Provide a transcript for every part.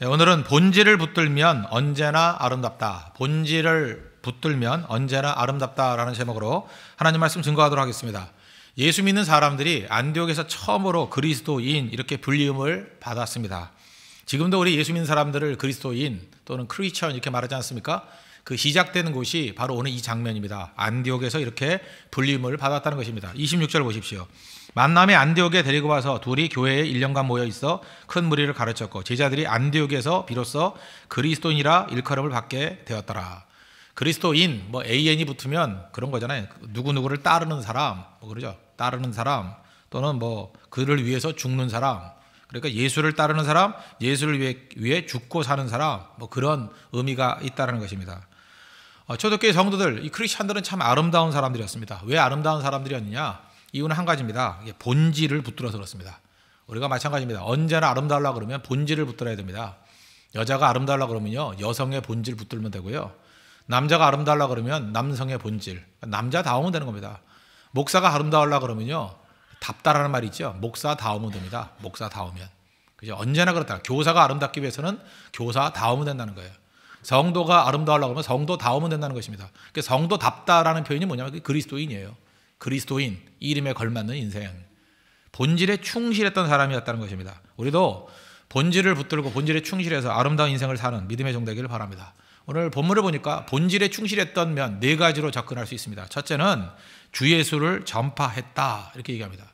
네, 오늘은 본질을 붙들면 언제나 아름답다. 본질을 붙들면 언제나 아름답다라는 제목으로 하나님 말씀 증거하도록 하겠습니다. 예수 믿는 사람들이 안디옥에서 처음으로 그리스도인 이렇게 불리움을 받았습니다. 지금도 우리 예수 믿는 사람들을 그리스도인 또는 크리스천 이렇게 말하지 않습니까? 그 시작되는 곳이 바로 오늘 이 장면입니다. 안디옥에서 이렇게 불림을 받았다는 것입니다. 26절 보십시오. 만남의 안디옥에 데리고 와서 둘이 교회에 1년간 모여 있어 큰 무리를 가르쳤고 제자들이 안디옥에서 비로소 그리스도인이라 일컬음을 받게 되었더라. 그리스도인 뭐 AN이 붙으면 그런 거잖아요. 누구누구를 따르는 사람 뭐 그러죠. 따르는 사람 또는 뭐 그를 위해서 죽는 사람. 그러니까 예수를 따르는 사람, 예수를 위해 죽고 사는 사람 뭐 그런 의미가 있다는 것입니다. 초대교회 성도들, 이 크리스천들은 참 아름다운 사람들이었습니다. 왜 아름다운 사람들이었느냐? 이유는 한 가지입니다. 본질을 붙들어서 그렇습니다. 우리가 마찬가지입니다. 언제나 아름다우려고 그러면 본질을 붙들어야 됩니다. 여자가 아름다우려고 그러면요, 여성의 본질 붙들면 되고요. 남자가 아름다우려고 그러면 남성의 본질, 남자다우면 되는 겁니다. 목사가 아름다우려고 그러면요, 답다라는 말이 있죠. 목사다우면 됩니다. 목사다우면. 그죠? 언제나 그렇다. 교사가 아름답기 위해서는 교사다우면 된다는 거예요. 성도가 아름다우려고 하면 성도다우면 된다는 것입니다. 그러니까 성도답다라는 표현이 뭐냐면 그리스도인이에요. 그리스도인, 이름에 걸맞는 인생. 본질에 충실했던 사람이었다는 것입니다. 우리도 본질을 붙들고 본질에 충실해서 아름다운 인생을 사는 믿음의 종 되기를 바랍니다. 오늘 본문을 보니까 본질에 충실했던 면 네 가지로 접근할 수 있습니다. 첫째는 주 예수를 전파했다 이렇게 얘기합니다.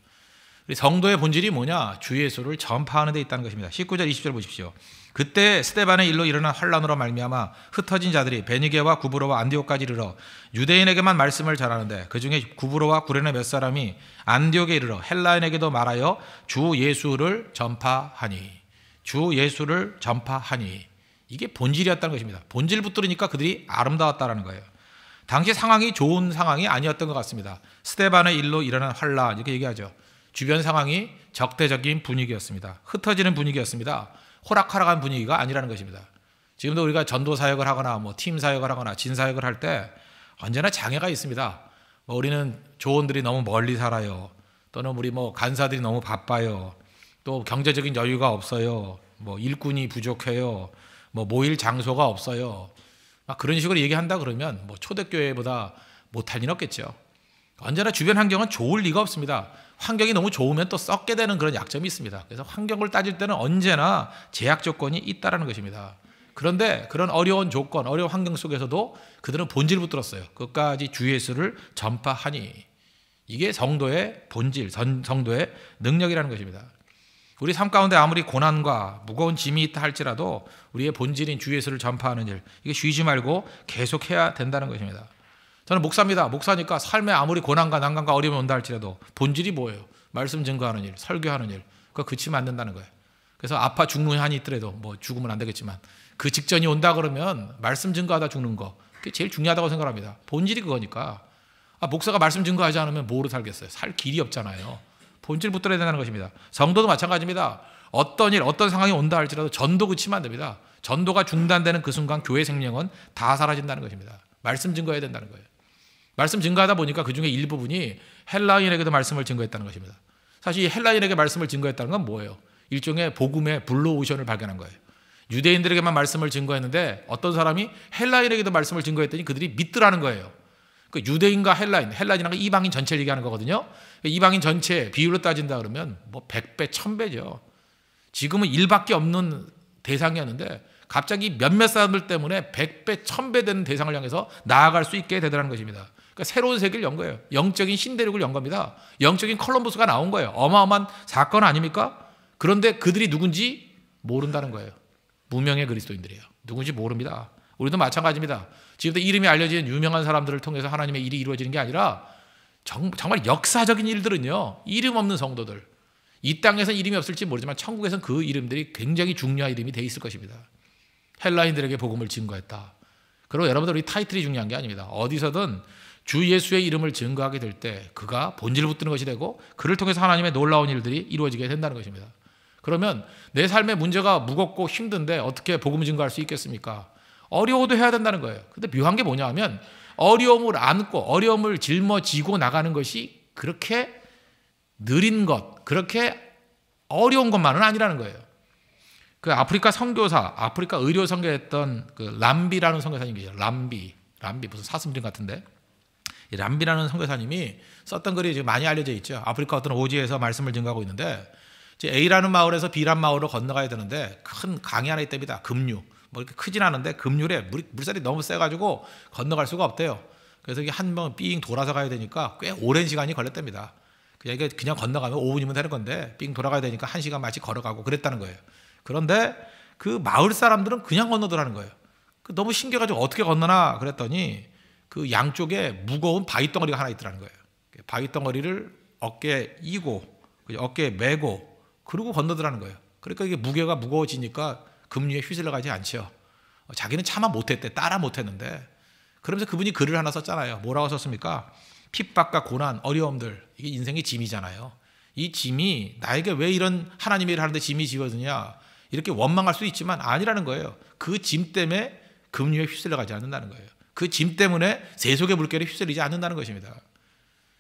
우리 성도의 본질이 뭐냐? 주 예수를 전파하는 데 있다는 것입니다. 19절 20절 보십시오. 그때 스데반의 일로 일어난 환란으로 말미암아 흩어진 자들이 베니게와 구브로와 안디옥까지 이르러 유대인에게만 말씀을 전하는데 그중에 구브로와 구레네 몇 사람이 안디옥에 이르러 헬라인에게도 말하여 주 예수를 전파하니. 주 예수를 전파하니. 이게 본질이었다는 것입니다. 본질 붙들으니까 그들이 아름다웠다는 거예요. 당시 상황이 좋은 상황이 아니었던 것 같습니다. 스데반의 일로 일어난 환란 이렇게 얘기하죠. 주변 상황이 적대적인 분위기였습니다. 흩어지는 분위기였습니다. 호락호락한 분위기가 아니라는 것입니다. 지금도 우리가 전도 사역을 하거나 뭐 팀 사역을 하거나 진 사역을 할 때 언제나 장애가 있습니다. 뭐 우리는 조원들이 너무 멀리 살아요. 또는 우리 뭐 간사들이 너무 바빠요. 또 경제적인 여유가 없어요. 뭐 일꾼이 부족해요. 뭐 모일 장소가 없어요. 막 그런 식으로 얘기한다 그러면 뭐 초대교회보다 못할 일 없겠죠. 언제나 주변 환경은 좋을 리가 없습니다. 환경이 너무 좋으면 또 썩게 되는 그런 약점이 있습니다. 그래서 환경을 따질 때는 언제나 제약 조건이 있다는 것입니다. 그런데 그런 어려운 조건, 어려운 환경 속에서도 그들은 본질을 붙들었어요. 끝까지 주 예수를 전파하니. 이게 성도의 본질, 성도의 능력이라는 것입니다. 우리 삶 가운데 아무리 고난과 무거운 짐이 있다 할지라도 우리의 본질인 주 예수를 전파하는 일, 이게 쉬지 말고 계속해야 된다는 것입니다. 저는 목사입니다. 목사니까 삶에 아무리 고난과 난관과 어려움이 온다 할지라도 본질이 뭐예요? 말씀 증거하는 일, 설교하는 일. 그거 그치면 안 된다는 거예요. 그래서 아파 죽는 한이 있더라도 뭐 죽으면 안 되겠지만 그 직전이 온다 그러면 말씀 증거하다 죽는 거. 그게 제일 중요하다고 생각합니다. 본질이 그거니까. 목사가 말씀 증거하지 않으면 뭐로 살겠어요? 살 길이 없잖아요. 본질 붙들어야 된다는 것입니다. 성도도 마찬가지입니다. 어떤 일, 어떤 상황이 온다 할지라도 전도 그치면 안 됩니다. 전도가 중단되는 그 순간 교회 생명은 다 사라진다는 것입니다. 말씀 증거해야 된다는 거예요. 말씀 증거하다 보니까 그중에 일부분이 헬라인에게도 말씀을 증거했다는 것입니다. 사실 이 헬라인에게 말씀을 증거했다는 건 뭐예요? 일종의 복음의 블루오션을 발견한 거예요. 유대인들에게만 말씀을 증거했는데 어떤 사람이 헬라인에게도 말씀을 증거했더니 그들이 믿더라는 거예요. 그 유대인과 헬라인이라는 건 이방인 전체를 얘기하는 거거든요. 이방인 전체 비율로 따진다 그러면 뭐 100배, 1000배죠. 지금은 1밖에 없는 대상이었는데 갑자기 몇몇 사람들 때문에 100배, 1000배 되는 대상을 향해서 나아갈 수 있게 되더라는 것입니다. 그러니까 새로운 세계를 연 거예요. 영적인 신대륙을 연 겁니다. 영적인 콜럼버스가 나온 거예요. 어마어마한 사건 아닙니까? 그런데 그들이 누군지 모른다는 거예요. 무명의 그리스도인들이에요. 누군지 모릅니다. 우리도 마찬가지입니다. 지금도 이름이 알려진 유명한 사람들을 통해서 하나님의 일이 이루어지는 게 아니라 정말 역사적인 일들은요. 이름 없는 성도들. 이 땅에서는 이름이 없을지 모르지만 천국에서는 그 이름들이 굉장히 중요한 이름이 돼 있을 것입니다. 헬라인들에게 복음을 증거했다. 그리고 여러분들 우리 타이틀이 중요한 게 아닙니다. 어디서든 주 예수의 이름을 증거하게 될 때 그가 본질을 붙드는 것이 되고 그를 통해서 하나님의 놀라운 일들이 이루어지게 된다는 것입니다. 그러면 내 삶의 문제가 무겁고 힘든데 어떻게 복음을 증거할 수 있겠습니까? 어려워도 해야 된다는 거예요. 근데 묘한 게 뭐냐 하면 어려움을 안고 어려움을 짊어지고 나가는 것이 그렇게 느린 것, 그렇게 어려운 것만은 아니라는 거예요. 그 아프리카 선교사, 아프리카 의료 선교했던 그 람비라는 선교사님이 계세요. 람비 무슨 사슴 같은데, 이 람비라는 선교사님이 썼던 글이 지금 많이 알려져 있죠. 아프리카 어떤 오지에서 말씀을 증거하고 있는데, 이제 A라는 마을에서 B라는 마을로 건너가야 되는데 큰 강이 하나 있답니다. 급류. 뭐 이렇게 크진 않은데 급류래 물살이 너무 세가지고 건너갈 수가 없대요. 그래서 이게 한 번 삥 돌아서 가야 되니까 꽤 오랜 시간이 걸렸답니다. 그냥 건너가면 5분이면 되는 건데 삥 돌아가야 되니까 1시간 마치 걸어가고 그랬다는 거예요. 그런데 그 마을 사람들은 그냥 건너더라는 거예요. 너무 신기해가지고 어떻게 건너나 그랬더니 그 양쪽에 무거운 바위덩어리가 하나 있더라는 거예요. 바위덩어리를 어깨에 이고 어깨에 메고 그러고 건너더라는 거예요. 그러니까 이게 무게가 무거워지니까 급류에 휘둘러 가지 않죠. 자기는 차마 못했대. 따라 못했는데. 그러면서 그분이 글을 하나 썼잖아요. 뭐라고 썼습니까? 핍박과 고난, 어려움들, 이게 인생의 짐이잖아요. 이 짐이 나에게 왜 이런 하나님의 일을 하는데 짐이 지워지냐, 이렇게 원망할 수 있지만 아니라는 거예요. 그 짐 때문에 급류에 휘둘러 가지 않는다는 거예요. 그 짐 때문에 세속의 물결에 휘둘리지 않는다는 것입니다.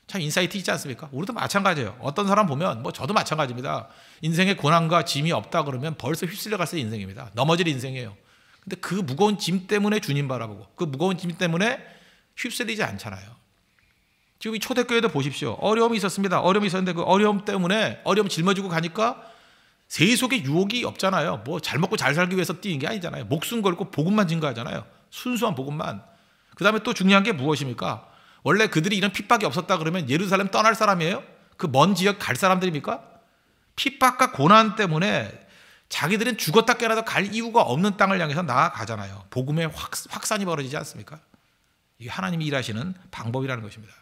참 인사이트 있지 않습니까? 우리도 마찬가지예요. 어떤 사람 보면 저도 마찬가지입니다. 인생에 고난과 짐이 없다 그러면 벌써 휩쓸려 갔을 인생입니다. 넘어질 인생이에요. 근데 그 무거운 짐 때문에 주님 바라보고 그 무거운 짐 때문에 휩쓸리지 않잖아요. 지금 이 초대교회도 보십시오. 어려움이 있었습니다. 어려움이 있었는데 그 어려움 때문에 어려움 짊어지고 가니까 세속의 유혹이 없잖아요. 잘 먹고 잘 살기 위해서 뛰는 게 아니잖아요. 목숨 걸고 복음만 증거하잖아요. 순수한 복음만. 그 다음에 또 중요한 게 무엇입니까? 원래 그들이 이런 핍박이 없었다 그러면 예루살렘 떠날 사람이에요? 그 먼 지역 갈 사람들입니까? 핍박과 고난 때문에 자기들은 죽었다 깨어나도 갈 이유가 없는 땅을 향해서 나아가잖아요. 복음의 확산이 벌어지지 않습니까? 이게 하나님이 일하시는 방법이라는 것입니다.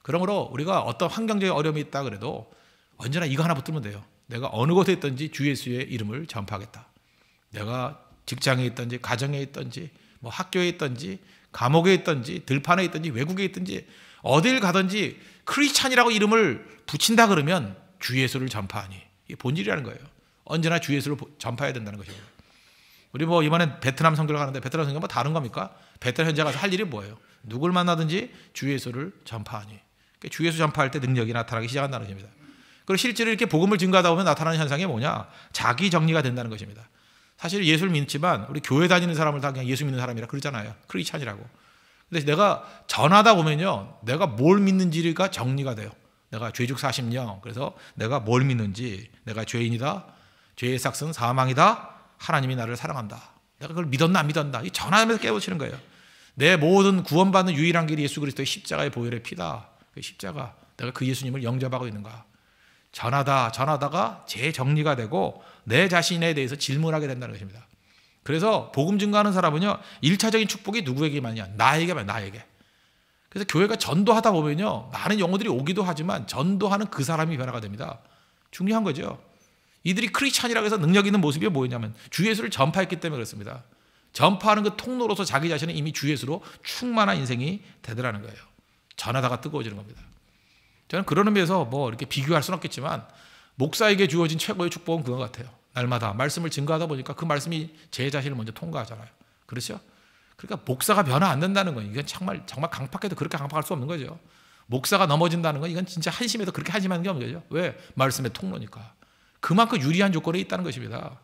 그러므로 우리가 어떤 환경적인 어려움이 있다 그래도 언제나 이거 하나 붙들면 돼요. 내가 어느 곳에 있든지 주 예수의 이름을 전파하겠다. 내가 직장에 있든지 가정에 있든지 학교에 있든지 감옥에 있든지 들판에 있든지 외국에 있든지 어딜 가든지 크리스찬이라고 이름을 붙인다 그러면 주 예수를 전파하니, 이게 본질이라는 거예요. 언제나 주 예수를 전파해야 된다는 것입니다. 우리 이번엔 베트남 선교를 가는데 베트남 선교가 다른 겁니까? 베트남 현지에 가서 할 일이 뭐예요? 누굴 만나든지 주 예수를 전파하니. 주 예수 전파할 때 능력이 나타나기 시작한다는 것입니다. 그리고 실제로 이렇게 복음을 증거하다 보면 나타나는 현상이 뭐냐? 자기 정리가 된다는 것입니다. 사실 예수를 믿지만 우리 교회 다니는 사람을 다 그냥 예수 믿는 사람이라 그러잖아요. 크리스찬이라고. 근데 내가 전하다 보면요, 내가 뭘 믿는지가 정리가 돼요. 내가 죄죽 40년, 그래서 내가 뭘 믿는지, 내가 죄인이다, 죄의 삭은 사망이다, 하나님이 나를 사랑한다. 내가 그걸 믿었나 안 믿었나, 이 전하면서 깨우치는 거예요. 내 모든 구원받는 유일한 길이 예수 그리스도의 십자가의 보혈의 피다. 그 십자가, 내가 그 예수님을 영접하고 있는가. 전하다가 재정리가 되고 내 자신에 대해서 질문하게 된다는 것입니다. 그래서 복음 증거하는 사람은요, 1차적인 축복이 누구에게만 있냐? 나에게만, 나에게. 그래서 교회가 전도하다 보면요, 많은 영혼들이 오기도 하지만 전도하는 그 사람이 변화가 됩니다. 중요한 거죠. 이들이 크리스찬이라고 해서 능력 있는 모습이 뭐였냐면 주 예수를 전파했기 때문에 그렇습니다. 전파하는 그 통로로서 자기 자신은 이미 주 예수로 충만한 인생이 되더라는 거예요. 전하다가 뜨거워지는 겁니다. 저는 그런 의미에서 이렇게 비교할 수는 없겠지만 목사에게 주어진 최고의 축복은 그거 같아요. 날마다 말씀을 증거하다 보니까 그 말씀이 제 자신을 먼저 통과하잖아요. 그렇죠? 그러니까 목사가 변화 안 된다는 건 이건 정말 강팍해도 그렇게 강팍할 수 없는 거죠. 목사가 넘어진다는 건 이건 진짜 한심해도 그렇게 한심한 게 없는 거죠. 왜? 말씀의 통로니까. 그만큼 유리한 조건에 있다는 것입니다.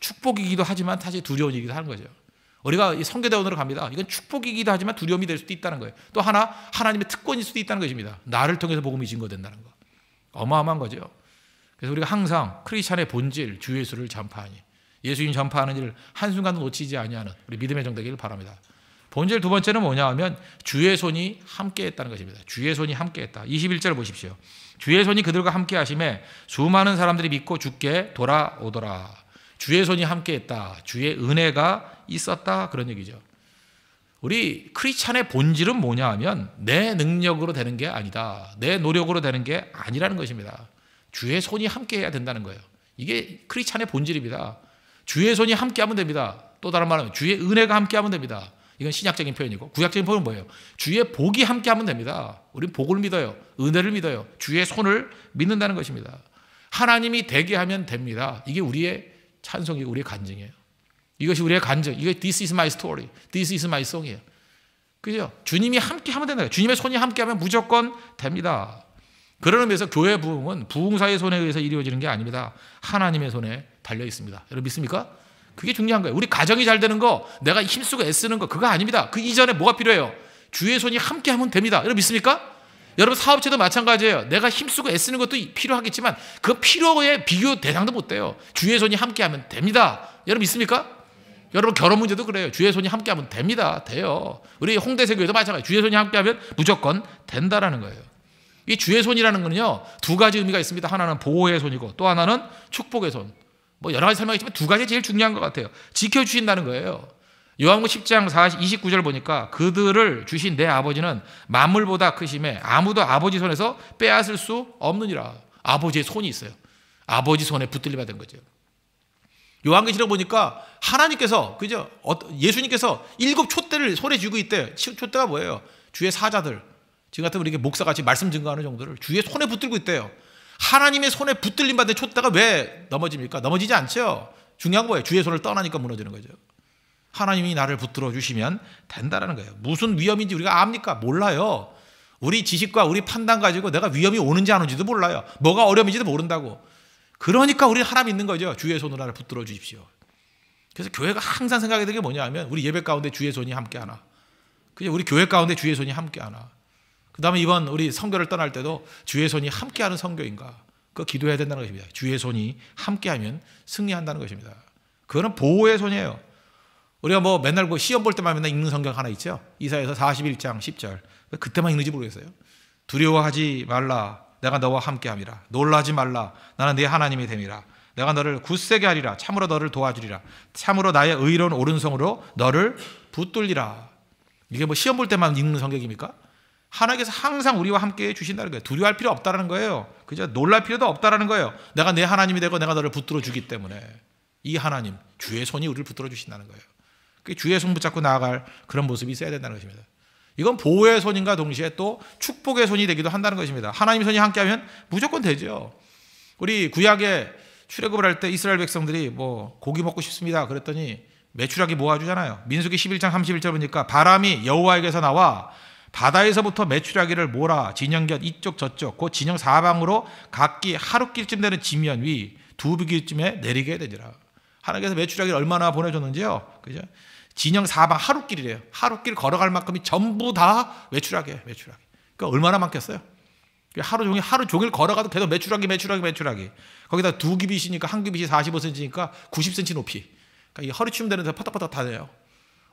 축복이기도 하지만 사실 두려운 일이기도 하는 거죠. 우리가 선교대원으로 갑니다. 이건 축복이기도 하지만 두려움이 될 수도 있다는 거예요. 또 하나 하나님의 특권일 수도 있다는 것입니다. 나를 통해서 복음이 증거된다는 거. 어마어마한 거죠. 그래서 우리가 항상 크리스찬의 본질 주 예수를 전파하니, 예수님 전파하는 일을 한순간도 놓치지 아니하는 우리 믿음의 종 되기를 바랍니다. 본질 두 번째는 뭐냐 하면 주의 손이 함께했다는 것입니다. 주의 손이 함께했다. 21절 보십시오. 주의 손이 그들과 함께 하심에 수많은 사람들이 믿고 주께 돌아오더라. 주의 손이 함께했다. 주의 은혜가 있었다. 그런 얘기죠. 우리 크리스찬의 본질은 뭐냐 하면 내 능력으로 되는 게 아니다. 내 노력으로 되는 게 아니라는 것입니다. 주의 손이 함께해야 된다는 거예요. 이게 크리스찬의 본질입니다. 주의 손이 함께하면 됩니다. 또 다른 말하면 주의 은혜가 함께하면 됩니다. 이건 신약적인 표현이고, 구약적인 표현은 뭐예요? 주의 복이 함께하면 됩니다. 우리는 복을 믿어요. 은혜를 믿어요. 주의 손을 믿는다는 것입니다. 하나님이 되게 하면 됩니다. 이게 우리의 찬송이고 우리의 간증이에요. 이것이 우리의 간증. 이게 This is my story. This is my song이에요. 그죠? 주님이 함께 하면 된다. 주님의 손이 함께 하면 무조건 됩니다. 그런 의미에서 교회 부흥은 부흥사의 손에 의해서 이루어지는 게 아닙니다. 하나님의 손에 달려 있습니다. 여러분 믿습니까? 그게 중요한 거예요. 우리 가정이 잘 되는 거, 내가 힘쓰고 애쓰는 거 그거 아닙니다. 그 이전에 뭐가 필요해요? 주의 손이 함께 하면 됩니다. 여러분 믿습니까? 여러분 사업체도 마찬가지예요. 내가 힘쓰고 애쓰는 것도 필요하겠지만 그 필요에 비교 대상도 못 돼요. 주의 손이 함께 하면 됩니다. 여러분 믿습니까? 여러분 결혼 문제도 그래요. 주의 손이 함께 하면 됩니다. 돼요. 우리 홍대세 교회도 마찬가지예요. 주의 손이 함께 하면 무조건 된다라는 거예요. 이 주의 손이라는 거는요, 두 가지 의미가 있습니다. 하나는 보호의 손이고 또 하나는 축복의 손. 뭐 여러 가지 설명했지만 두 가지 제일 중요한 것 같아요. 지켜주신다는 거예요. 요한복음 10장 29절 보니까 그들을 주신 내 아버지는 만물보다 크심에 아무도 아버지 손에서 빼앗을 수 없느니라. 아버지의 손이 있어요. 아버지 손에 붙들려 받은 거죠. 요한계시록 보니까 하나님께서, 그죠? 예수님께서 7 촛대를 손에 쥐고 있대요. 촛대가 뭐예요? 주의 사자들. 지금 같은 우리 목사같이 말씀 증거하는 정도를 주의 손에 붙들고 있대요. 하나님의 손에 붙들림 받은 촛대가 왜 넘어집니까? 넘어지지 않죠. 중요한 거예요. 주의 손을 떠나니까 무너지는 거죠. 하나님이 나를 붙들어 주시면 된다는 거예요. 무슨 위험인지 우리가 압니까? 몰라요. 우리 지식과 우리 판단 가지고 내가 위험이 오는지 안 오는지도 몰라요. 뭐가 어려움인지도 모른다고. 그러니까 우리 하나님 있는 거죠. 주의 손으로 나를 붙들어 주십시오. 그래서 교회가 항상 생각이 드는 게 뭐냐면 우리 예배 가운데 주의 손이 함께하나. 그죠? 우리 교회 가운데 주의 손이 함께하나. 그 다음에 이번 우리 선교를 떠날 때도 주의 손이 함께하는 선교인가. 그거 기도해야 된다는 것입니다. 주의 손이 함께하면 승리한다는 것입니다. 그거는 보호의 손이에요. 우리가 뭐 맨날 시험 볼 때만 맨날 읽는 성경 하나 있죠. 이사야서 41장 10절. 왜 그때만 읽는지 모르겠어요. 두려워하지 말라. 내가 너와 함께함이라. 놀라지 말라. 나는 네 하나님이 됨이라. 내가 너를 굳세게 하리라. 참으로 너를 도와주리라. 참으로 나의 의로운 오른손으로 너를 붙들리라. 이게 뭐 시험 볼 때만 읽는 성경입니까? 하나님께서 항상 우리와 함께 주신다는 거예요. 두려워할 필요 없다는 거예요. 그죠? 놀랄 필요도 없다는 거예요. 내가 내 하나님이 되고 내가 너를 붙들어 주기 때문에 이 하나님, 주의 손이 우리를 붙들어 주신다는 거예요. 주의 손 붙잡고 나아갈 그런 모습이 있어야 된다는 것입니다. 이건 보호의 손인가 동시에 또 축복의 손이 되기도 한다는 것입니다. 하나님의 손이 함께하면 무조건 되죠. 우리 구약에 출애굽을 할 때 이스라엘 백성들이 뭐 고기 먹고 싶습니다 그랬더니 메추라기 모아주잖아요. 민수기 11장 31절 보니까 바람이 여호와에게서 나와 바다에서부터 메추라기를 몰아 진영 곁 이쪽 저쪽 그 진영 사방으로 각기 하루길쯤 되는 지면 위 두비길쯤에 내리게 되니라. 하나님께서 메추라기를 얼마나 보내줬는지요. 그죠? 진영 사방 하루길이래요. 하루길 걸어갈 만큼이 전부 다 메추라기예요. 메추라기. 그러니까 얼마나 많겠어요. 하루 종일 걸어가도 계속 메추라기. 거기다 두 규빗이니까 한 규빗이 45cm니까 90cm 높이. 그러니까 이 허리춤 되는 데 퍼덕퍼덕 타네요.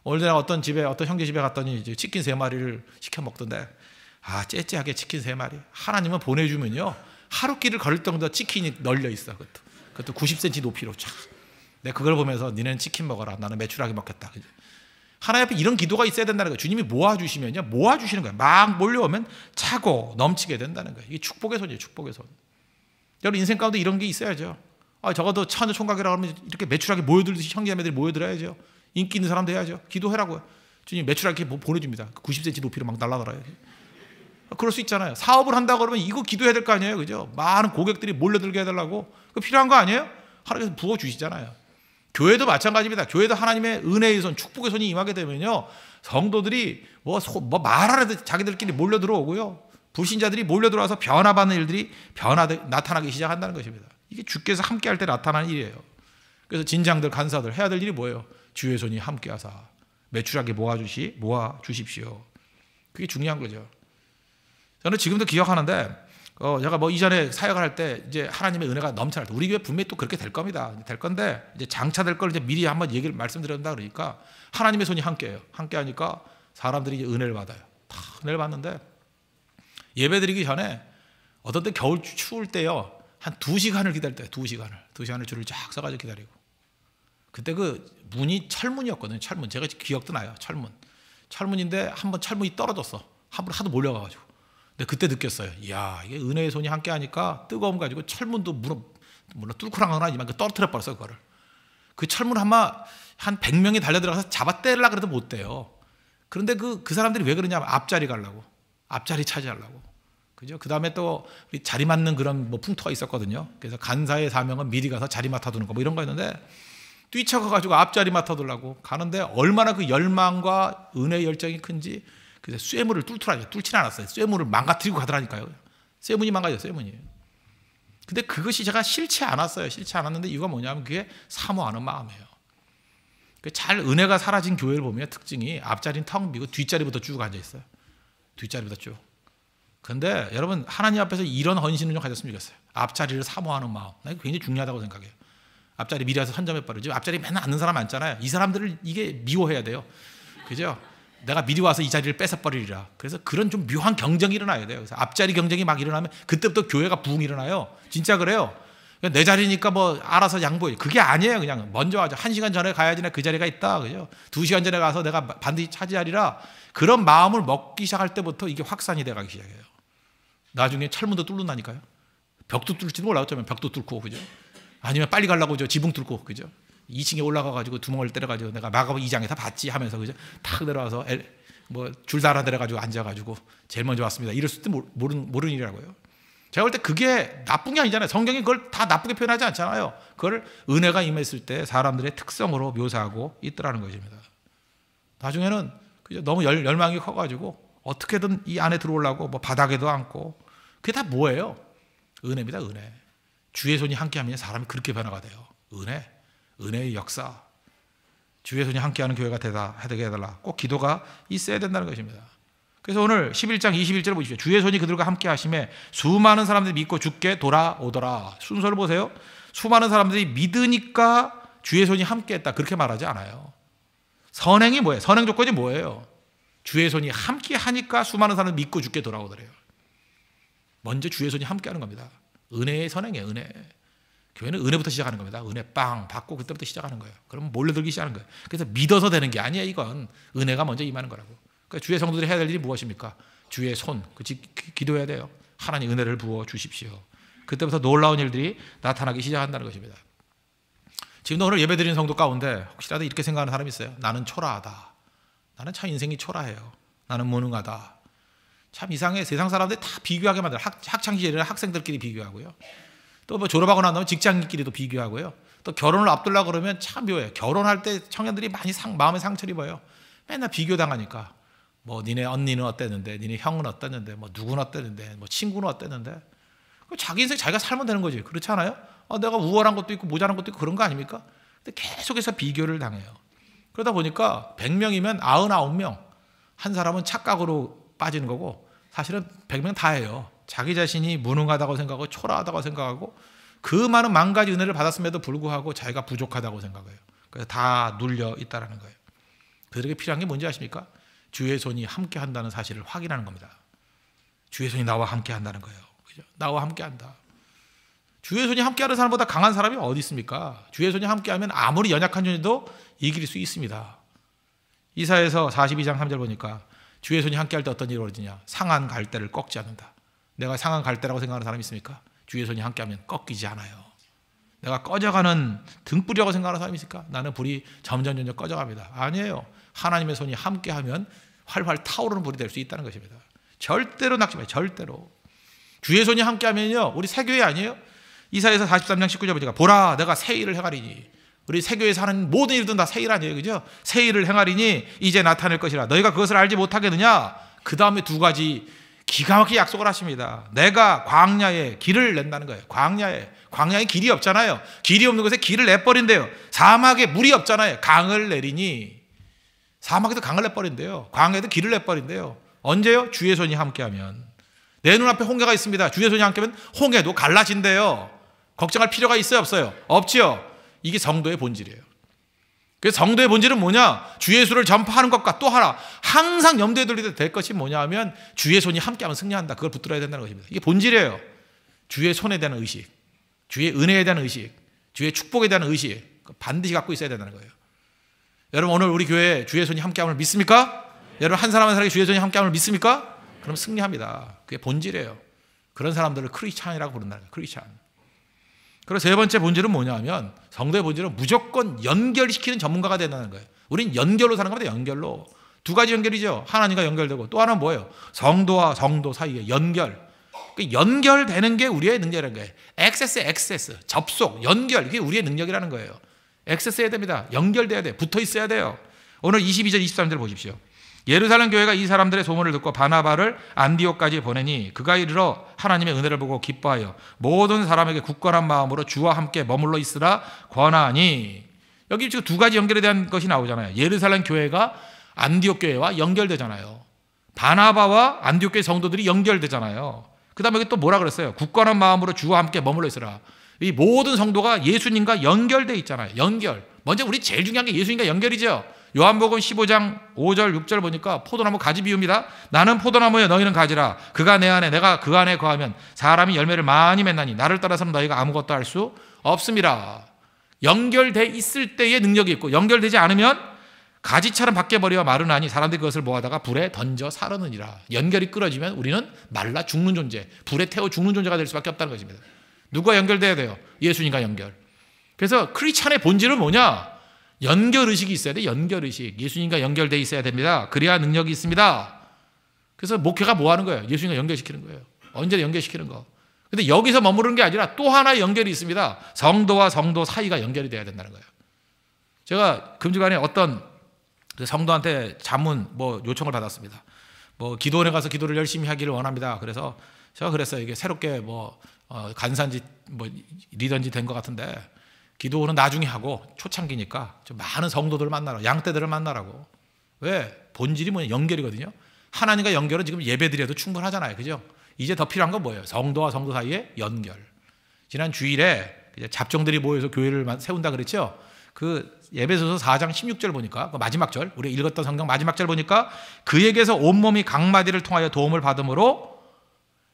오늘 전에 어떤 형제 집에 갔더니 이제 치킨 3마리를 시켜 먹던데, 째째하게 치킨 3마리. 하나님은 보내주면요 하루길을 걸을 정도 치킨이 널려 있어. 그것도 90cm 높이로 쫙. 내가 그걸 보면서 니네는 치킨 먹어라. 나는 메추라기 먹겠다. 하나님 앞에 이런 기도가 있어야 된다는 거예요. 주님이 모아주시면요 모아주시는 거예요. 막 몰려오면 차고 넘치게 된다는 거예요. 이게 축복의 손이에요. 축복의 손. 여러분 인생 가운데 이런 게 있어야죠. 적어도 처녀 총각이라고 하면 이렇게 메추라기 모여들듯이 형제자매들이 모여들어야죠. 인기 있는 사람도 해야죠. 기도해라고요. 주님 메추라기 보내줍니다. 90cm 높이로 막 날아들어요. 그럴 수 있잖아요. 사업을 한다고 그러면 이거 기도해야 될 거 아니에요. 그죠? 많은 고객들이 몰려들게 해달라고. 그거 필요한 거 아니에요? 하나님께서 부어주시잖아요. 교회도 마찬가지입니다. 교회도 하나님의 은혜의 손, 축복의 손이 임하게 되면요 성도들이 뭐 말하려도 자기들끼리 몰려들어오고요 불신자들이 몰려들어와서 변화받는 일들이 나타나기 시작한다는 것입니다. 이게 주께서 함께할 때 나타나는 일이에요. 그래서 진장들 간사들 해야 될 일이 뭐예요? 주의 손이 함께하사 메추라기 모아주십시오. 그게 중요한 거죠. 저는 지금도 기억하는데 제가 뭐 이전에 사역을 할 때 이제 하나님의 은혜가 넘쳐날 때 우리 교회 분명히 또 그렇게 될 겁니다. 될 건데 이제 장차될 걸 이제 미리 한번 얘기를 말씀드린다 그러니까 하나님의 손이 함께해요. 함께하니까 사람들이 이제 은혜를 받아요. 다 은혜를 받는데 예배드리기 전에 어떤 때 겨울 추울 때요 한 2시간을 기다릴 때요. 2시간을 줄을 쫙 서가지고 기다리고 그때 그 문이 철문이었거든요. 철문. 제가 기억도 나요. 철문인데 한번 철문이 떨어졌어. 한 번 하도 몰려가가지고. 근데 그때 느꼈어요. 이야, 이게 은혜의 손이 함께 하니까 뜨거움 가지고 철문도 물론 뚫고 나간 건 아니지만 떨어뜨려 버렸어요, 그거를. 그 철문 아마 한 100명이 달려들어가서 잡아 떼려고 그래도 못 떼요. 그런데 그 사람들이 왜 그러냐면 앞자리 가려고. 앞자리 차지하려고. 그죠? 그 다음에 또 자리 맞는 그런 뭐 풍토가 있었거든요. 그래서 간사의 사명은 미리 가서 자리 맡아두는 거 뭐 이런 거 있는데 뛰쳐가가지고 앞자리 맡아두려고 가는데 얼마나 그 열망과 은혜의 열정이 큰지 그래서 쇠물을 뚫지는 않았어요. 쇠물을 망가뜨리고 가더라니까요. 세문이 망가져요. 세문이. 근데 그것이 제가 싫지 않았어요. 싫지 않았는데 이유가 뭐냐면 그게 사모하는 마음이에요. 잘 은혜가 사라진 교회를 보면 특징이 앞자리는 텅 비고 뒷자리부터 쭉 앉아 있어요. 뒷자리부터 쭉. 근데 여러분 하나님 앞에서 이런 헌신을 좀 가졌으면 좋겠어요. 앞자리를 사모하는 마음. 나 이거 굉장히 중요하다고 생각해요. 앞자리 미리 와서 선점해버리죠. 앞자리 맨날 앉는 사람 많잖아요. 이 사람들을 이게 미워해야 돼요. 그죠? 내가 미리 와서 이 자리를 뺏어버리리라. 그래서 그런 좀 묘한 경쟁이 일어나야 돼요. 그래서 앞자리 경쟁이 막 일어나면 그때부터 교회가 부흥 일어나요. 진짜 그래요. 내 자리니까 뭐 알아서 양보해. 그게 아니에요. 그냥 먼저 하자. 1시간 전에 가야지 나 그 자리가 있다. 그죠? 2시간 전에 가서 내가 반드시 차지하리라. 그런 마음을 먹기 시작할 때부터 이게 확산이 돼가기 시작해요. 나중에 철문도 뚫는다니까요. 벽도 뚫지도 몰라. 어쩌면 벽도 뚫고, 그죠? 아니면 빨리 가려고 지붕 뚫고, 그죠? 2층에 올라가가지고 두멍을 때려가지고 내가 마가복 2장에 다 봤지 하면서, 그죠? 탁 내려와서 줄 달아 내려가지고 앉아가지고 제일 먼저 왔습니다. 이럴 수도 모르는 일이라고요. 제가 볼 때 그게 나쁜 게 아니잖아요. 성경이 그걸 다 나쁘게 표현하지 않잖아요. 그걸 은혜가 임했을 때 사람들의 특성으로 묘사하고 있더라는 것입니다. 나중에는 그죠? 너무 열망이 커가지고 어떻게든 이 안에 들어오려고 뭐 바닥에도 앉고, 그게 다 뭐예요? 은혜입니다. 은혜. 주의 손이 함께하면 사람이 그렇게 변화가 돼요. 은혜의 역사. 주의 손이 함께하는 교회가 되게 해달라. 꼭 기도가 있어야 된다는 것입니다. 그래서 오늘 11장 21절 보십시오. 주의 손이 그들과 함께 하심에 수많은 사람들이 믿고 주께 돌아오더라. 순서를 보세요. 수많은 사람들이 믿으니까 주의 손이 함께 했다. 그렇게 말하지 않아요. 선행이 뭐예요? 선행 조건이 뭐예요? 주의 손이 함께 하니까 수많은 사람들이 믿고 주께 돌아오더래요. 먼저 주의 손이 함께 하는 겁니다. 은혜의 선행이에요. 은혜. 교회는 은혜부터 시작하는 겁니다. 은혜 빵 받고 그때부터 시작하는 거예요. 그러면 몰려들기 시작하는 거예요. 그래서 믿어서 되는 게 아니에요. 이건 은혜가 먼저 임하는 거라고. 그러니까 주의 성도들이 해야 될 일이 무엇입니까? 주의 손, 기도해야 돼요. 하나님 은혜를 부어 주십시오. 그때부터 놀라운 일들이 나타나기 시작한다는 것입니다. 지금도 오늘 예배드리는 성도 가운데 혹시라도 이렇게 생각하는 사람이 있어요. 나는 초라하다. 나는 참 인생이 초라해요. 나는 무능하다. 참 이상해. 세상 사람들이 다 비교하게 만들어요. 학창시절에 학생들끼리 비교하고요. 또 뭐 졸업하고 난 다음에 직장인끼리도 비교하고요. 또 결혼을 앞두려고 그러면 참 묘해요. 결혼할 때 청년들이 많이 마음에 상처를 입어요. 맨날 비교당하니까. 뭐 니네 언니는 어땠는데, 니네 형은 어땠는데, 뭐 누구는 어땠는데, 뭐 친구는 어땠는데. 자기 인생 자기가 살면 되는 거지. 그렇지 않아요? 내가 우월한 것도 있고 모자란 것도 있고 그런 거 아닙니까? 근데 계속해서 비교를 당해요. 그러다 보니까 100명이면 99명. 한 사람은 착각으로 빠지는 거고 사실은 100명 다예요. 자기 자신이 무능하다고 생각하고 초라하다고 생각하고 그 많은 만 가지 은혜를 받았음에도 불구하고 자기가 부족하다고 생각해요. 그래서 다 눌려 있다는 거예요. 그들에게 필요한 게 뭔지 아십니까? 주의 손이 함께 한다는 사실을 확인하는 겁니다. 주의 손이 나와 함께 한다는 거예요. 그죠? 나와 함께 한다. 주의 손이 함께하는 사람보다 강한 사람이 어디 있습니까? 주의 손이 함께하면 아무리 연약한 존재도 이길 수 있습니다. 이사야서 42장 3절 보니까 주의 손이 함께할 때 어떤 일이 벌어지냐? 상한 갈대를 꺾지 않는다. 내가 상한 갈대라고 생각하는 사람이 있습니까? 주의 손이 함께하면 꺾이지 않아요. 내가 꺼져가는 등불이라고 생각하는 사람이 있을까? 나는 불이 점점 꺼져갑니다. 아니에요. 하나님의 손이 함께하면 활활 타오르는 불이 될 수 있다는 것입니다. 절대로 낙지 마세요. 절대로. 주의 손이 함께하면요, 우리 새교회 아니에요? 이사야서 43장 19절 보니까 보라 내가 새 일을 행하리니. 우리 새교회에서 하는 모든 일들은 다 새 일 아니에요. 그죠? 새 일을 행하리니 이제 나타낼 것이라. 너희가 그것을 알지 못하겠느냐? 그 다음에 두 가지 기가 막히게 약속을 하십니다. 내가 광야에 길을 낸다는 거예요. 광야에 길이 없잖아요. 길이 없는 곳에 길을 내버린대요. 사막에 물이 없잖아요. 강을 내리니. 사막에도 강을 내버린대요. 광야에도 길을 내버린대요. 언제요? 주의 손이 함께하면. 내 눈앞에 홍해가 있습니다. 주의 손이 함께하면 홍해도 갈라진대요. 걱정할 필요가 있어요? 없어요? 없지요. 이게 성도의 본질이에요. 그래서 성도의 본질은 뭐냐? 주의 예수를 전파하는 것과 또 하나 항상 염두에 둘리게 될 것이 뭐냐 하면 주의 손이 함께하면 승리한다. 그걸 붙들어야 된다는 것입니다. 이게 본질이에요. 주의 손에 대한 의식, 주의 은혜에 대한 의식, 주의 축복에 대한 의식 반드시 갖고 있어야 된다는 거예요. 여러분 오늘 우리 교회 주의 손이 함께함을 믿습니까? 여러분 한 사람 한 사람에게 주의 손이 함께함을 믿습니까? 그럼 승리합니다. 그게 본질이에요. 그런 사람들을 크리스찬이라고 부른다는 거예요. 크리스찬. 그리고 세 번째 본질은 뭐냐 하면 성도의 본질은 무조건 연결시키는 전문가가 된다는 거예요. 우린 연결로 사는 겁니다. 연결로. 두 가지 연결이죠. 하나님과 연결되고 또 하나는 뭐예요? 성도와 성도 사이의 연결. 연결되는 게 우리의 능력이라는 거예요. 액세스, 접속, 연결. 이게 우리의 능력이라는 거예요. 액세스해야 됩니다. 연결돼야 돼요. 붙어 있어야 돼요. 오늘 22절, 23절 보십시오. 예루살렘 교회가 이 사람들의 소문을 듣고 바나바를 안디옥까지 보내니 그가 이르러 하나님의 은혜를 보고 기뻐하여 모든 사람에게 굳건한 마음으로 주와 함께 머물러 있으라 권하니. 여기 지금 두 가지 연결에 대한 것이 나오잖아요. 예루살렘 교회가 안디옥 교회와 연결되잖아요. 바나바와 안디옥 교회 성도들이 연결되잖아요. 그 다음에 또 뭐라 그랬어요? 굳건한 마음으로 주와 함께 머물러 있으라. 이 모든 성도가 예수님과 연결돼 있잖아요. 연결. 먼저 우리 제일 중요한 게 예수님과 연결이죠. 요한복음 15장 5절 6절 보니까 포도나무 가지 비유입니다. 나는 포도나무여 너희는 가지라. 그가 내 안에 내가 그 안에 거하면 사람이 열매를 많이 맺나니 나를 따라서는 너희가 아무것도 할 수 없습니다. 연결돼 있을 때의 능력이 있고 연결되지 않으면 가지처럼 밖에 버려 마르나니 사람들이 그것을 모아다가 불에 던져 사르느니라. 연결이 끊어지면 우리는 말라 죽는 존재, 불에 태워 죽는 존재가 될 수밖에 없다는 것입니다. 누가 연결돼야 돼요? 예수님과 연결. 그래서 크리스찬의 본질은 뭐냐? 연결의식이 있어야 돼. 연결의식. 예수님과 연결되어 있어야 됩니다. 그래야 능력이 있습니다. 그래서 목회가 뭐 하는 거예요? 예수님과 연결시키는 거예요. 언제나 연결시키는 거. 근데 여기서 머무르는 게 아니라 또 하나의 연결이 있습니다. 성도와 성도 사이가 연결이 돼야 된다는 거예요. 제가 금주간에 어떤 성도한테 자문 요청을 받았습니다. 기도원에 가서 기도를 열심히 하기를 원합니다. 그래서 제가 그랬어요. 이게 새롭게 간산지 리던지 된 것 같은데 기도는 나중에 하고 초창기니까 좀 많은 성도들을 만나라. 양떼들을 만나라고. 왜? 본질이 뭐냐? 연결이거든요. 하나님과 연결은 지금 예배드려도 충분하잖아요. 그죠? 이제 더 필요한 건 뭐예요? 성도와 성도 사이의 연결. 지난 주일에 잡종들이 모여서 교회를 세운다 그랬죠? 그 에베소서 4장 16절 보니까 그 마지막 절, 우리 읽었던 성경 마지막 절 보니까 그에게서 온몸이 각마디를 통하여 도움을 받음으로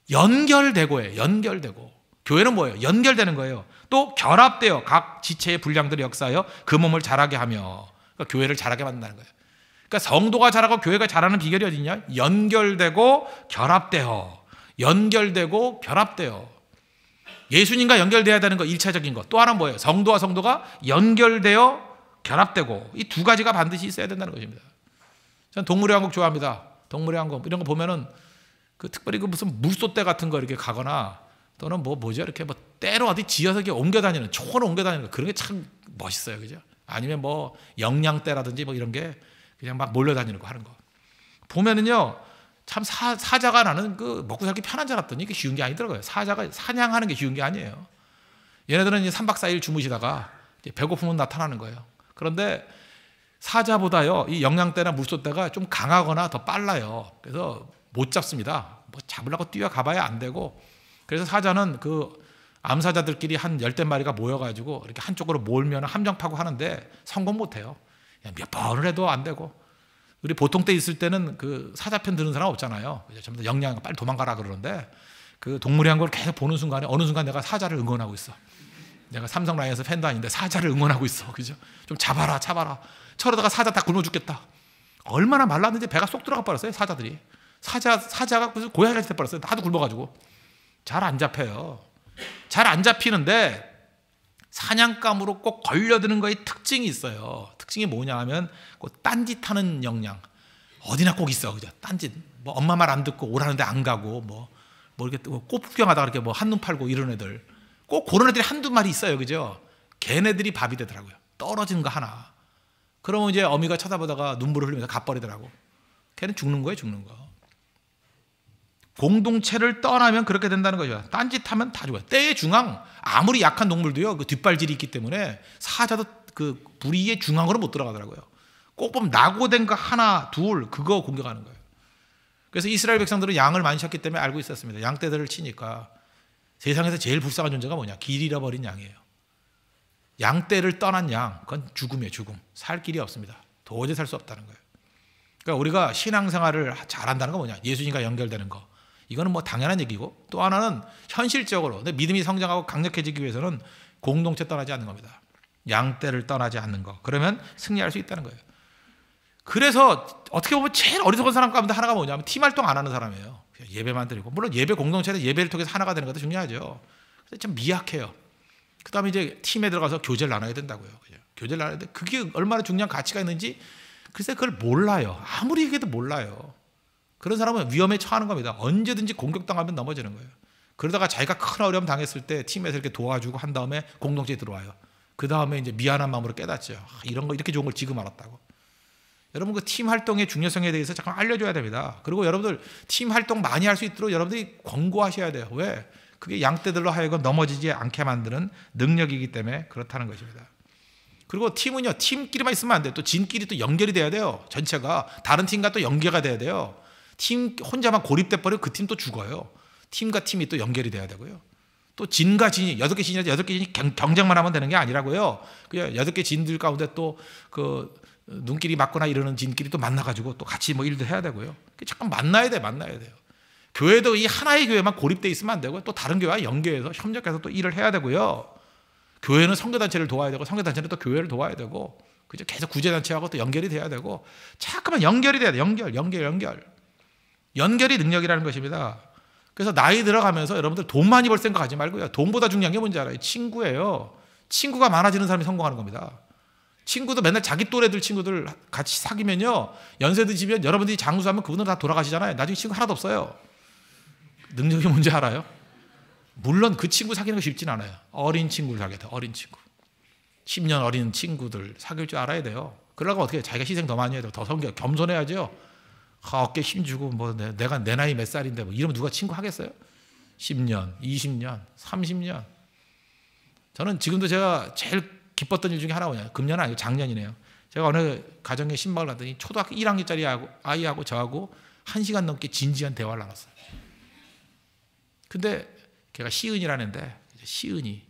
연결되고예요. 연결되고. 교회는 뭐예요? 연결되는 거예요. 또 결합되어 각 지체의 분량들을 역사하여 그 몸을 자라게 하며, 그러니까 교회를 자라게 만든다는 거예요. 그러니까 성도가 자라고 교회가 자라는 비결이 어디냐? 연결되고 결합되어. 연결되고 결합되어. 예수님과 연결돼야 되는 거 1차적인 것. 또 하나 뭐예요? 성도와 성도가 연결되어 결합되고. 이 두 가지가 반드시 있어야 된다는 것입니다. 저는 동물의 왕국 좋아합니다. 동물의 왕국 이런 거 보면은 특별히 무슨 물소떼 같은 거 이렇게 가거나 또는 뭐죠? 이렇게 때로 어디 지어서 이렇게 옮겨 다니는, 총으로 옮겨 다니는 거, 그런 게 참 멋있어요. 그죠? 아니면 영양떼라든지 이런 게 그냥 막 몰려다니는 거 하는 거. 보면은요, 참 사자가 나는 먹고 살기 편한 줄 알았더니 이게 쉬운 게 아니더라고요. 사자가 사냥하는 게 쉬운 게 아니에요. 얘네들은 이제 3박 4일 주무시다가 이제 배고프면 나타나는 거예요. 그런데 사자보다요, 이 영양떼나 물소떼가 좀 강하거나 더 빨라요. 그래서 못 잡습니다. 잡으려고 뛰어가봐야 안 되고. 그래서 사자는 암사자들끼리 한 10대 마리가 모여가지고 이렇게 한쪽으로 몰면 함정파고 하는데 성공 못해요. 몇 번을 해도 안 되고. 우리 보통 때 있을 때는 사자편 드는 사람 없잖아요. 전부 다 영양 빨리 도망가라 그러는데 동물의 왕국을 계속 보는 순간에 어느 순간 내가 사자를 응원하고 있어. 내가 삼성 라이온즈 팬도 아닌데 사자를 응원하고 있어. 그죠? 좀 잡아라. 쳐러다가 사자 다 굶어 죽겠다. 얼마나 말랐는지 배가 쏙 들어가 버렸어요. 사자들이. 사자가 무슨 고양이가 돼버렸어요. 하도 굶어가지고. 잘 안 잡혀요. 잘 안 잡히는데 사냥감으로 꼭 걸려드는 거에 특징이 있어요. 특징이 뭐냐 하면 딴짓하는 역량. 어디나 꼭 있어. 그죠? 딴짓. 엄마 말 안 듣고 오라는데 안 가고 이렇게 꽃 구경하다가 이렇게 한눈 팔고 이런 애들. 꼭 그런 애들이 한두 마리 있어요. 그죠? 걔네들이 밥이 되더라고요. 떨어지는 거 하나. 그러면 이제 어미가 쳐다보다가 눈물을 흘리면서 갚버리더라고. 걔는 죽는 거예요. 죽는 거. 공동체를 떠나면 그렇게 된다는 거죠. 딴짓하면 다 죽어요. 때의 중앙, 아무리 약한 동물도요, 뒷발질이 있기 때문에 사자도 부리의 중앙으로 못 들어가더라고요. 꼭 보면 낙오된 거 하나, 둘, 그거 공격하는 거예요. 그래서 이스라엘 백성들은 양을 많이 쳤기 때문에 알고 있었습니다. 양떼들을 치니까 세상에서 제일 불쌍한 존재가 뭐냐? 길 잃어버린 양이에요. 양떼를 떠난 양, 그건 죽음이에요. 죽음. 살 길이 없습니다. 도저히 살 수 없다는 거예요. 그러니까 우리가 신앙생활을 잘한다는 건 뭐냐? 예수님과 연결되는 거. 이거는 당연한 얘기고, 또 하나는 현실적으로 믿음이 성장하고 강력해지기 위해서는 공동체 떠나지 않는 겁니다. 양떼를 떠나지 않는 거. 그러면 승리할 수 있다는 거예요. 그래서 어떻게 보면 제일 어리석은 사람 가운데 하나가 뭐냐면 팀 활동 안 하는 사람이에요. 예배만 드리고. 물론 예배 공동체는 예배를 통해서 하나가 되는 것도 중요하죠. 근데 좀 미약해요. 그 다음에 이제 팀에 들어가서 교제를 나눠야 된다고요. 교제를 나눠야 돼. 그게 얼마나 중요한 가치가 있는지 글쎄 그걸 몰라요. 아무리 얘기해도 몰라요. 그런 사람은 위험에 처하는 겁니다. 언제든지 공격당하면 넘어지는 거예요. 그러다가 자기가 큰 어려움 당했을 때 팀에서 이렇게 도와주고 한 다음에 공동체에 들어와요. 그 다음에 이제 미안한 마음으로 깨닫죠. 이런 거 이렇게 좋은 걸 지금 알았다고. 여러분 그 팀 활동의 중요성에 대해서 잠깐 알려줘야 됩니다. 그리고 여러분들 팀 활동 많이 할 수 있도록 여러분들이 권고하셔야 돼요. 왜? 그게 양떼들로 하여금 넘어지지 않게 만드는 능력이기 때문에 그렇다는 것입니다. 그리고 팀은요, 팀끼리만 있으면 안 돼요. 또 진끼리 또 연결이 돼야 돼요. 전체가 다른 팀과 또 연계가 돼야 돼요. 팀 혼자만 고립돼 버리면 그 팀 또 죽어요. 팀과 팀이 또 연결이 돼야 되고요. 또 진과 진이 8개 진이 8개 진이 경쟁만 하면 되는 게 아니라고요. 그냥 8개 진들 가운데 또 그 눈길이 맞거나 이러는 진끼리 또 만나가지고 또 같이 뭐 일도 해야 되고요. 잠깐 만나야 돼요. 교회도 이 하나의 교회만 고립돼 있으면 안 되고요. 또 다른 교회와 연계해서 협력해서 또 일을 해야 되고요. 교회는 선교단체를 도와야 되고 선교단체는 또 교회를 도와야 되고 그죠? 계속 구제단체하고 또 연결이 돼야 되고 자꾸만 연결이 돼야 돼. 연결이 능력이라는 것입니다. 그래서 나이 들어가면서 여러분들 돈 많이 벌 생각하지 말고요. 돈보다 중요한 게 뭔지 알아요? 친구예요. 친구가 많아지는 사람이 성공하는 겁니다. 친구도 맨날 자기 또래들 친구들 같이 사귀면요, 연세 드시면 여러분들이 장수하면 그분들 다 돌아가시잖아요. 나중에 친구 하나도 없어요. 능력이 뭔지 알아요? 물론 그 친구 사귀는 거 쉽진 않아요. 어린 친구를 사귀어야 돼요. 어린 친구. 10년 어린 친구들 사귈 줄 알아야 돼요. 그러려고 어떻게 해요? 자기가 희생 더 많이 해야 돼요. 더 겸손해야죠. 어깨 힘주고 뭐 내가 내 나이 몇 살인데 뭐 이러면 누가 친구 하겠어요? 10년, 20년, 30년. 저는 지금도 제가 제일 기뻤던 일 중에 하나가 뭐냐, 금년 아니고 작년이네요. 제가 어느 가정에 신방을 갔더니 초등학교 1학년짜리 아이하고 저하고 1시간 넘게 진지한 대화를 나눴어요. 근데 걔가 시은이라는데, 시은이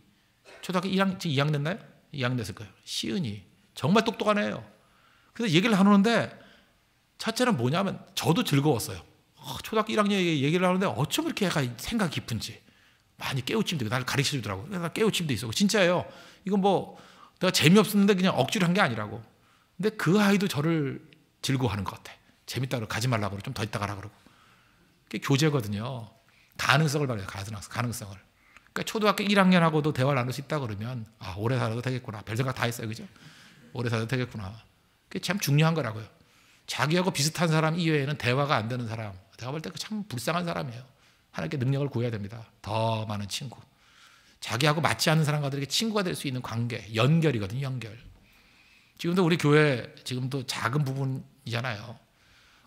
초등학교 2학년 됐나요? 2학년 됐을 거예요. 시은이 정말 똑똑한 애예요. 그래서 얘기를 나누는데 첫째는 뭐냐면 저도 즐거웠어요. 초등학교 1학년 얘기를 하는데 어쩜 이렇게 애가 생각 깊은지 많이 깨우침도 있고 나를 가르쳐주더라고요. 그래서 깨우침도 있었고 진짜예요. 이건 뭐 내가 재미없었는데 그냥 억지로 한 게 아니라고. 근데 그 아이도 저를 즐거워하는 것 같아. 재밌다고 가지 말라고 그러고 좀 더 있다 가라 그러고. 그게 교제거든요. 가능성을 말해요. 가능성을. 그러니까 초등학교 1학년하고도 대화를 나눌 수 있다 그러면 오래 살아도 되겠구나. 별 생각 다 했어요. 그죠? 오래 살아도 되겠구나. 그게 참 중요한 거라고요. 자기하고 비슷한 사람 이외에는 대화가 안 되는 사람, 내가 볼 때 참 불쌍한 사람이에요. 하나님께 능력을 구해야 됩니다. 더 많은 친구. 자기하고 맞지 않는 사람과들에게 친구가 될 수 있는 관계, 연결이거든요. 연결. 지금도 우리 교회 지금도 작은 부분이잖아요.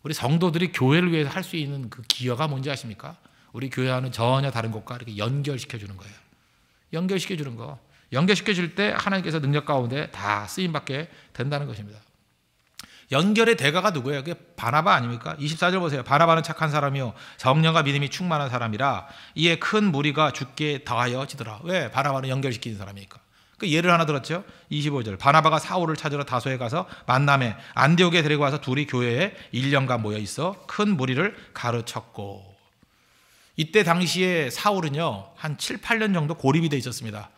우리 성도들이 교회를 위해서 할 수 있는 그 기여가 뭔지 아십니까? 우리 교회와는 전혀 다른 곳과 이렇게 연결시켜주는 거예요. 연결시켜주는 거. 연결시켜줄 때 하나님께서 능력 가운데 다 쓰임받게 된다는 것입니다. 연결의 대가가 누구예요? 그게 바나바 아닙니까? 24절 보세요. 바나바는 착한 사람이요 성령과 믿음이 충만한 사람이라 이에 큰 무리가 죽게 더하여지더라. 왜? 바나바는 연결시키는 사람이니까. 그 예를 하나 들었죠. 25절 바나바가 사울을 찾으러 다소에 가서 만남에 안디옥에 데리고 와서 둘이 교회에 1년간 모여 있어 큰 무리를 가르쳤고. 이때 당시에 사울은요 한 7, 8년 정도 고립이 돼 있었습니다.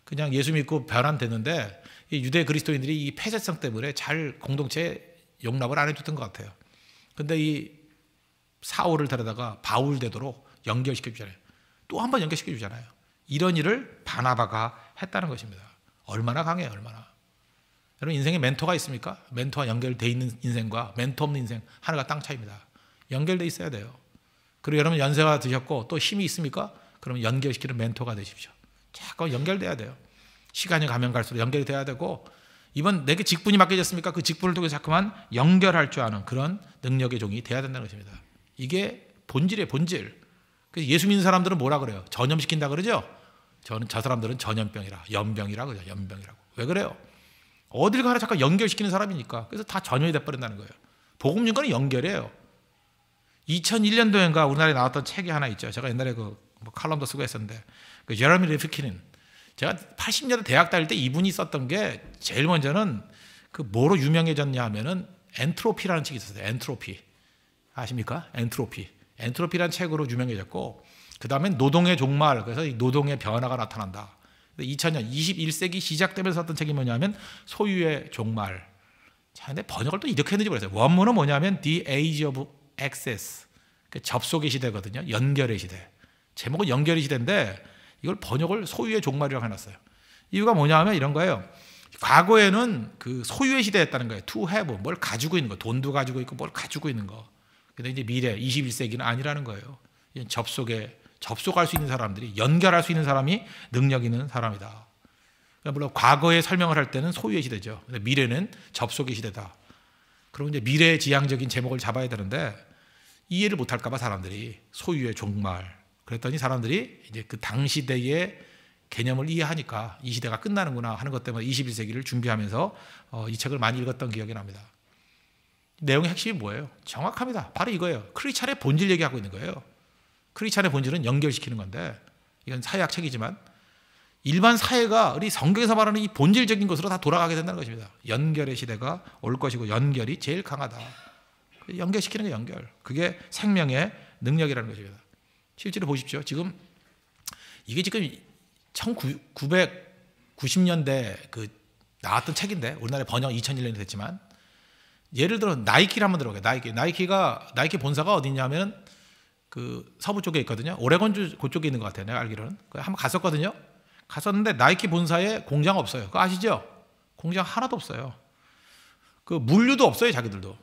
그냥 예수 믿고 변환됐는데 이 유대 그리스도인들이 이 폐쇄성 때문에 잘 공동체에 용납을 안 해줬던 것 같아요. 근데 이 사울을 데려다가 바울 되도록 연결시켜 주잖아요. 또 한 번 연결시켜 주잖아요. 이런 일을 바나바가 했다는 것입니다. 얼마나 강해요, 얼마나. 여러분 인생에 멘토가 있습니까? 멘토와 연결되어 있는 인생과 멘토 없는 인생 하나가 땅 차이입니다. 연결되어 있어야 돼요. 그리고 여러분 연세가 드셨고 또 힘이 있습니까? 그러면 연결시키는 멘토가 되십시오. 자꾸 연결돼야 돼요. 시간이 가면 갈수록 연결이 돼야 되고 이번 내게 직분이 맡겨졌습니까? 그 직분을 통해서 자꾸만 연결할 줄 아는 그런 능력의 종이 돼야 된다는 것입니다. 이게 본질이에요, 본질. 그래서 예수 믿는 사람들은 뭐라 그래요? 전염시킨다 그러죠? 저 사람들은 전염병이라, 연병이라고 그러죠. 연병이라고. 왜 그래요? 어딜 가나 잠깐 연결시키는 사람이니까. 그래서 다 전염이 돼버린다는 거예요. 복음 증거는 연결이에요. 2001년도인가 우리나라에 나왔던 책이 하나 있죠. 제가 옛날에 그 칼럼도 쓰고 했었는데 그 제러미 리프킨은 제가 80년대 대학 다닐 때 이분이 썼던 게 제일 먼저는 그 뭐로 유명해졌냐 하면은 엔트로피라는 책이 있었어요. 엔트로피. 아십니까? 엔트로피. 엔트로피라는 책으로 유명해졌고 그 다음에 노동의 종말, 그래서 이 노동의 변화가 나타난다. 2000년 21세기 시작되면서 썼던 책이 뭐냐면 소유의 종말. 자, 근데 번역을 또 이렇게 했는지 모르겠어요. 원문은 뭐냐면 The Age of Access. 접속의 시대거든요. 연결의 시대. 제목은 연결의 시대인데 이걸 번역을 소유의 종말이라고 해놨어요. 이유가 뭐냐 하면 이런 거예요. 과거에는 그 소유의 시대였다는 거예요. To have, 뭘 가지고 있는 거. 돈도 가지고 있고 뭘 가지고 있는 거. 근데 이제 미래 21세기는 아니라는 거예요. 접속할 수 있는 사람들이, 연결할 수 있는 사람이 능력 있는 사람이다. 그러니까 물론 과거에 설명을 할 때는 소유의 시대죠. 근데 미래는 접속의 시대다. 그리고 이제 미래지향적인 제목을 잡아야 되는데 이해를 못할까 봐 사람들이 소유의 종말. 그랬더니 사람들이 이제 그 당시대의 개념을 이해하니까 이 시대가 끝나는구나 하는 것 때문에 21세기를 준비하면서 이 책을 많이 읽었던 기억이 납니다. 내용의 핵심이 뭐예요? 정확합니다. 바로 이거예요. 크리스찬의 본질 얘기하고 있는 거예요. 크리스찬의 본질은 연결시키는 건데 이건 사회학 책이지만 일반 사회가 우리 성경에서 말하는 이 본질적인 것으로 다 돌아가게 된다는 것입니다. 연결의 시대가 올 것이고 연결이 제일 강하다. 연결시키는 게 연결. 그게 생명의 능력이라는 것입니다. 실제로 보십시오. 이게 지금 1990년대 그 나왔던 책인데 우리나라에 번역 2001년이 됐지만 예를 들어 나이키를 한번 들어볼게요. 나이키 본사가 어디냐면 그 서부 쪽에 있거든요. 오레곤주 그쪽에 있는 것 같아요. 내가 알기로는. 한번 갔었거든요. 갔었는데 나이키 본사에 공장 없어요. 그거 아시죠? 공장 하나도 없어요. 그 물류도 없어요. 자기들도.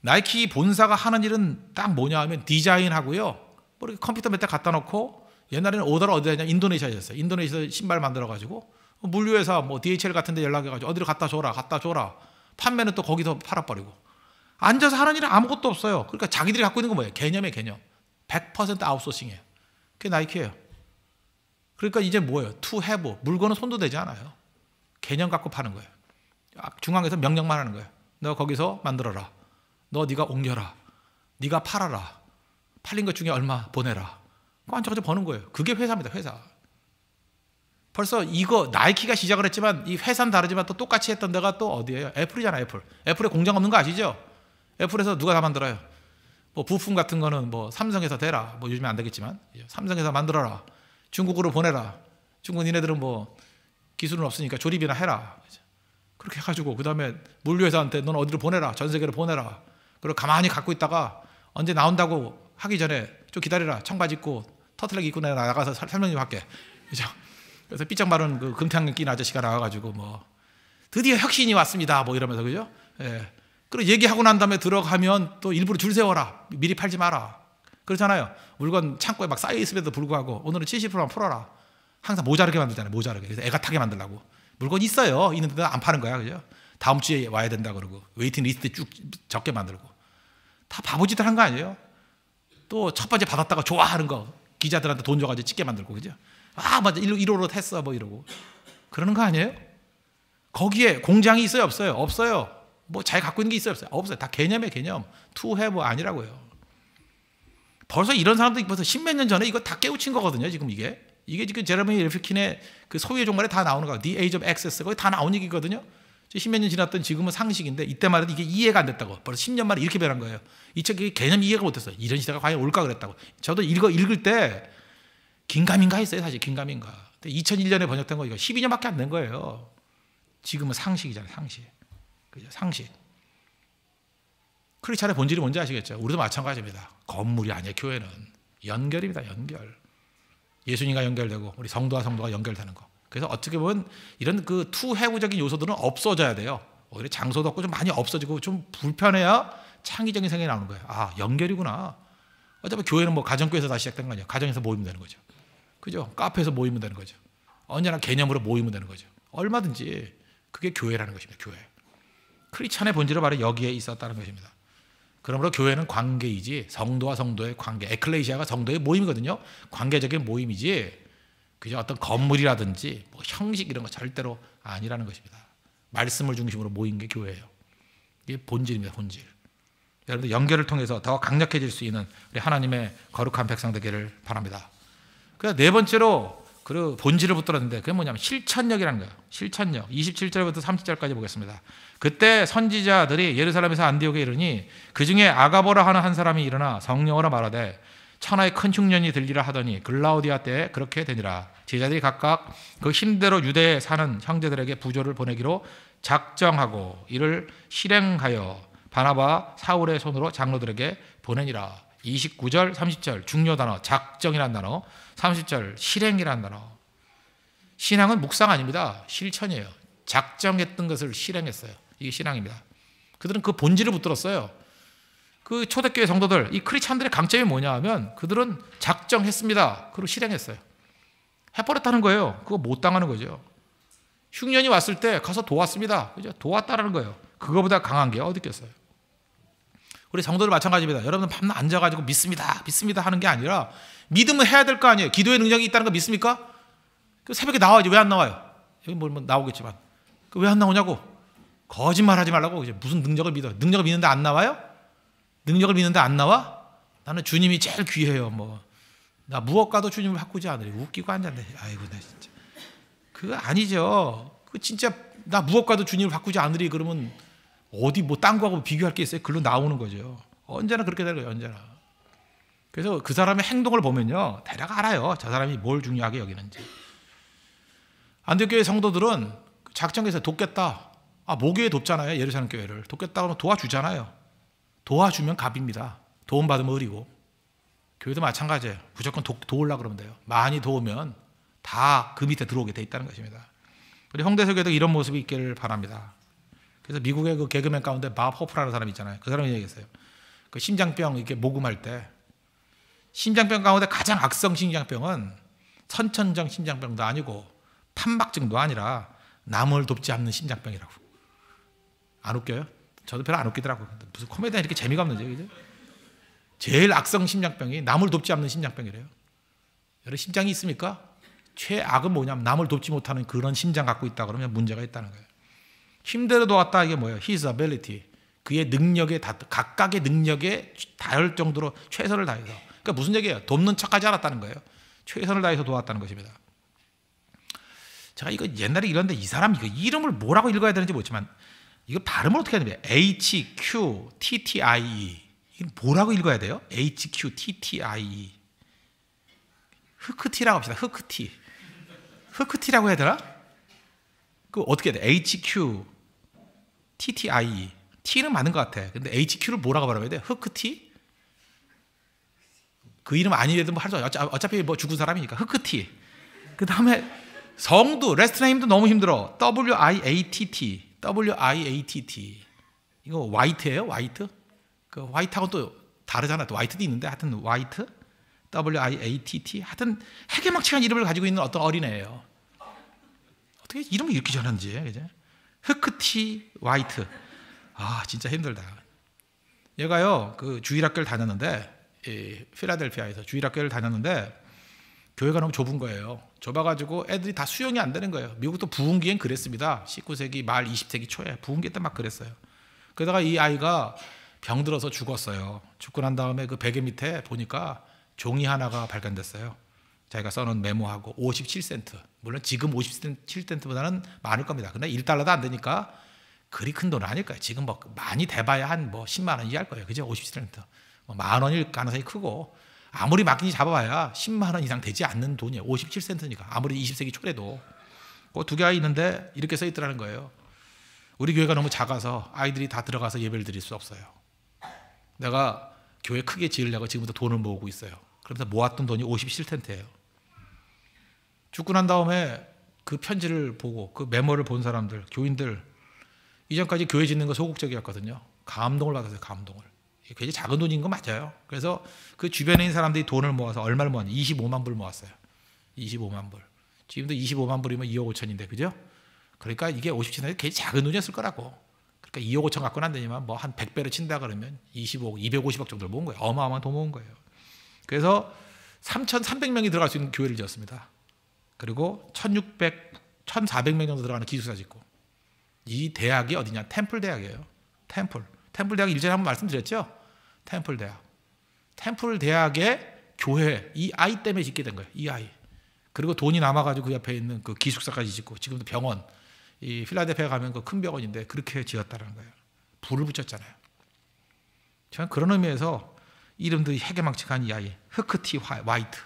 나이키 본사가 하는 일은 딱 뭐냐 하면 디자인하고요. 뭐 이렇게 컴퓨터 몇 대 갖다 놓고 옛날에는 오더를 어디다 했냐 인도네시아였어요. 인도네시아에서 신발 만들어가지고 물류회사 뭐 DHL 같은 데 연락해가지고 어디로 갖다 줘라. 판매는 또 거기서 팔아버리고. 앉아서 하는 일은 아무것도 없어요. 그러니까 자기들이 갖고 있는 건 뭐예요? 개념의 개념. 100% 아웃소싱이에요. 그게 나이키예요. 그러니까 이제 뭐예요? to have. 물건은 손도 대지 않아요. 개념 갖고 파는 거예요. 중앙에서 명령만 하는 거예요. 너 거기서 만들어라. 네가 옮겨라. 네가 팔아라. 팔린 것 중에 얼마 보내라. 앉아서 버는 거예요. 그게 회사입니다. 회사. 벌써 이거 나이키가 시작을 했지만 이 회사는 다르지만 또 똑같이 했던 데가 또 어디예요? 애플이잖아요. 애플에 공장 없는 거 아시죠? 애플에서 누가 다 만들어요? 뭐 부품 같은 거는 뭐 삼성에서 대라. 뭐 요즘에 안 되겠지만 삼성에서 만들어라. 중국으로 보내라. 중국 니네들은 뭐 기술은 없으니까 조립이나 해라. 그렇게 해가지고 그 다음에 물류회사한테 넌 어디로 보내라. 전 세계로 보내라. 그리고 가만히 갖고 있다가 언제 나온다고 하기 전에 좀 기다려라. 청바지 입고 터틀넥 입고 내가 나가서 설명 좀 할게. 그죠? 그래서 삐쩍 마른 그 금탕 낀 아저씨가 나와가지고 뭐 드디어 혁신이 왔습니다. 뭐 이러면서 그죠? 예. 그리고 얘기하고 난 다음에 들어가면 또 일부러 줄 세워라. 미리 팔지 마라. 그렇잖아요. 물건 창고에 막 쌓여 있음에도 불구하고 오늘은 70%만 풀어라. 항상 모자르게 만들잖아요. 모자르게. 그래서 애가 타게 만들라고. 물건 있어요. 있는데 안 파는 거야. 그죠? 다음 주에 와야 된다 그러고 웨이팅 리스트 쭉 적게 만들고 다 바보짓을 한 거 아니에요? 또 첫 번째 받았다가 좋아하는 거 기자들한테 돈 줘가지고 찍게 만들고 그죠? 아 맞아 1호로 했어 뭐 이러고 그러는 거 아니에요? 거기에 공장이 있어요 없어요? 없어요. 뭐 잘 갖고 있는 게 있어요 없어요? 없어요. 다 개념의 개념. to have 아니라고요. 벌써 이런 사람들이 벌써 십몇 년 전에 이거 다 깨우친 거거든요. 지금 이게 지금 제레미 레피킨의 그 소유의 종말에 다 나오는 거야. The Age of Access 거기 다 나온 얘기거든요. 십몇 년 지났던 지금은 상식인데 이때만 해도 이게 이해가 안 됐다고. 벌써 10년 만에 이렇게 변한 거예요. 이 책이 개념 이해가 못했어요. 이런 시대가 과연 올까 그랬다고. 저도 읽을 때 긴가민가 했어요. 사실 긴가민가. 근데 2001년에 번역된 거 이거 12년밖에 안 된 거예요. 지금은 상식이잖아요. 상식. 그죠? 상식. 크리스찬의 본질이 뭔지 아시겠죠? 우리도 마찬가지입니다. 건물이 아니에요. 교회는 연결입니다. 연결. 예수님과 연결되고 우리 성도와 성도가 연결되는 거. 그래서 어떻게 보면 이런 그 투해구적인 요소들은 없어져야 돼요. 오히려 장소도 없고 좀 많이 없어지고 좀 불편해야 창의적인 생각이 나오는 거예요. 아 연결이구나. 어차피 교회는 뭐 가정교회에서 다 시작된 거 아니에요. 가정에서 모이면 되는 거죠. 그죠? 카페에서 모이면 되는 거죠. 언제나 개념으로 모이면 되는 거죠. 얼마든지 그게 교회라는 것입니다. 교회. 크리스찬의 본질은 바로 여기에 있었다는 것입니다. 그러므로 교회는 관계이지 성도와 성도의 관계, 에클레시아가 성도의 모임이거든요. 관계적인 모임이지 그저 어떤 건물이라든지 뭐 형식 이런 거 절대로 아니라는 것입니다. 말씀을 중심으로 모인 게 교회예요. 이게 본질입니다. 본질. 여러분들 연결을 통해서 더 강력해질 수 있는 우리 하나님의 거룩한 백성 되기를 바랍니다. 그래서 네 번째로 그 본질을 붙들었는데 그게 뭐냐면 실천력이라는 거예요. 실천력. 27절부터 30절까지 보겠습니다. 그때 선지자들이 예루살렘에서 안디옥에 이르니 그중에 아가보라 하는 한 사람이 일어나 성령으로 말하되 천하의 큰 흉년이 들리라 하더니 글라우디아 때에 그렇게 되니라. 제자들이 각각 그 힘대로 유대에 사는 형제들에게 부조를 보내기로 작정하고 이를 실행하여 바나바 사울의 손으로 장로들에게 보내니라. 29절 30절 중요 단어 작정이라는 단어, 30절 실행이라는 단어. 신앙은 묵상 아닙니다. 실천이에요. 작정했던 것을 실행했어요. 이게 신앙입니다. 그들은 그 본질을 붙들었어요. 그 초대교회 성도들, 이 크리스찬들의 강점이 뭐냐 하면 그들은 작정했습니다. 그리고 실행했어요. 해버렸다는 거예요. 그거 못 당하는 거죠. 흉년이 왔을 때 가서 도왔습니다. 그죠? 도왔다라는 거예요. 그거보다 강한 게 어디 있겠어요. 우리 성도들 마찬가지입니다. 여러분 밤낮 앉아가지고 믿습니다, 믿습니다 하는 게 아니라 믿으면 해야 될 거 아니에요. 기도의 능력이 있다는 거 믿습니까? 새벽에 나와야지. 왜 안 나와요? 여기 뭐 나오겠지만 왜 안 나오냐고. 거짓말하지 말라고. 무슨 능력을 믿어? 능력을 믿는데 안 나와요? 능력을 믿는데 안 나와? 나는 주님이 제일 귀해요. 나 무엇과도 주님을 바꾸지 않으리. 웃기고 앉았네. 아이고 나 진짜. 그거 아니죠. 그 진짜 나 무엇과도 주님을 바꾸지 않으리 그러면 어디 뭐 딴 거하고 비교할 게 있어요? 글로 나오는 거죠. 언제나 그렇게 되는 거예요. 언제나. 그래서 그 사람의 행동을 보면요, 대략 알아요. 저 사람이 뭘 중요하게 여기는지. 안디옥 교회 성도들은 작정해서 돕겠다. 모교회 돕잖아요. 예루살렘 교회를 돕겠다 그러면 도와주잖아요. 도와주면 갑입니다. 도움 받으면 의리고. 교회도 마찬가지예요. 무조건 도우려고 그러면 돼요. 많이 도우면 다 그 밑에 들어오게 돼 있다는 것입니다. 우리 홍대석에도 이런 모습이 있기를 바랍니다. 그래서 미국의 그 개그맨 가운데 밥 호프라는 사람이 있잖아요. 그 사람이 얘기했어요. 그 심장병 이렇게 모금할 때 심장병 가운데 가장 악성 심장병은 선천적 심장병도 아니고 판막증도 아니라 남을 돕지 않는 심장병이라고. 안 웃겨요? 저도 별로 안 웃기더라고요. 무슨 코미디가 이렇게 재미가 없는지. 그죠? 제일 악성 심장병이 남을 돕지 않는 심장병이래요. 여러분 심장이 있습니까? 최악은 뭐냐면 남을 돕지 못하는 그런 심장 갖고 있다 그러면 문제가 있다는 거예요. 힘대로 도왔다 이게 뭐예요? His ability. 그의 능력에 각각의 능력에 닿을 정도로 최선을 다해서. 그러니까 무슨 얘기예요? 돕는 척하지 않았다는 거예요. 최선을 다해서 도왔다는 것입니다. 제가 이거 옛날에 이런데 이 사람 이거 이름을 뭐라고 읽어야 되는지 모르지만 이거 발음을 어떻게 해야 됩니까? HQTTIE. 이거 뭐라고 읽어야 돼요? HQTTIE. 흐크티라고 합시다. 흐크티. 흐크티라고 해야 되나? 그 어떻게 해야 돼? HQTTIE. T는 맞는 것 같아. 근데 HQ를 뭐라고 발음해야 돼? 흐크티? 그 이름 아니래도 뭐 할 수 없어. 어차피 뭐 죽은 사람이니까. 흐크티. 그 다음에 성도, 레스트 네임도 너무 힘들어. WIATT. WIATT. 이거 화이트예요? 화이트? 그 화이트하고 또 다르잖아. 또 화이트도 있는데 하여튼 화이트? WIATT. 하여튼 해괴망측한 이름을 가지고 있는 어떤 어린애예요. 어떻게 이름을 이렇게 잘하는지. 그죠? 흐크티 화이트. 진짜 힘들다. 얘가요, 그 주일학교를 다녔는데, 필라델피아에서 주일학교를 다녔는데, 교회가 너무 좁은 거예요. 좁아가지고 애들이 다 수용이 안 되는 거예요. 미국도 부흥기엔 그랬습니다. 19세기 말 20세기 초에 부흥기 때 막 그랬어요. 그러다가 이 아이가 병들어서 죽었어요. 죽고 난 다음에 그 베개 밑에 보니까 종이 하나가 발견됐어요. 자기가 써놓은 메모하고 57센트. 물론 지금 57센트보다는 많을 겁니다. 근데 1달러도 안 되니까 그리 큰 돈은 아닐 거예요. 지금 뭐 많이 돼봐야 한 뭐 10만 원 이하일 거예요. 그죠? 57센트. 뭐 만 원일 가능성이 크고 아무리 막긴지 잡아봐야 10만 원 이상 되지 않는 돈이에요. 57센트니까. 아무리 20세기 초래도. 그 두 개가 있는데 이렇게 써 있더라는 거예요. 우리 교회가 너무 작아서 아이들이 다 들어가서 예배를 드릴 수 없어요. 내가 교회 크게 지으려고 지금부터 돈을 모으고 있어요. 그러면서 모았던 돈이 57센트예요. 죽고 난 다음에 그 편지를 보고 그 메모를 본 사람들, 교인들, 이전까지 교회 짓는 거 소극적이었거든요. 감동을 받았어요. 감동을. 굉장히 작은 돈인 거 맞아요. 그래서 그 주변에 있는 사람들이 돈을 모아서 얼마를 모았냐? 25만 불 모았어요. 25만 불. 지금도 25만 불이면 2억 5천인데, 그죠? 그러니까 이게 57년에 굉장히 작은 돈이었을 거라고. 그러니까 2억 5천 갖고는 안 되지만 뭐 한 100배를 친다 그러면 25억, 250억 정도를 모은 거예요. 어마어마한 돈 모은 거예요. 그래서 3,300명이 들어갈 수 있는 교회를 지었습니다. 그리고 1,400명 정도 들어가는 기숙사 짓고. 이 대학이 어디냐? 템플 대학이에요. 템플 대학 일전에 한번 말씀드렸죠? 템플 대학. 템플 대학의 교회, 이 아이 때문에 짓게 된 거예요. 이 아이. 그리고 돈이 남아가지고 그 옆에 있는 그 기숙사까지 짓고, 지금도 병원, 이 필라델피아 가면 그 큰 병원인데 그렇게 지었다는 거예요. 불을 붙였잖아요. 저는 그런 의미에서 이름도 해괴망측한 이 아이, 흐크티 화이트.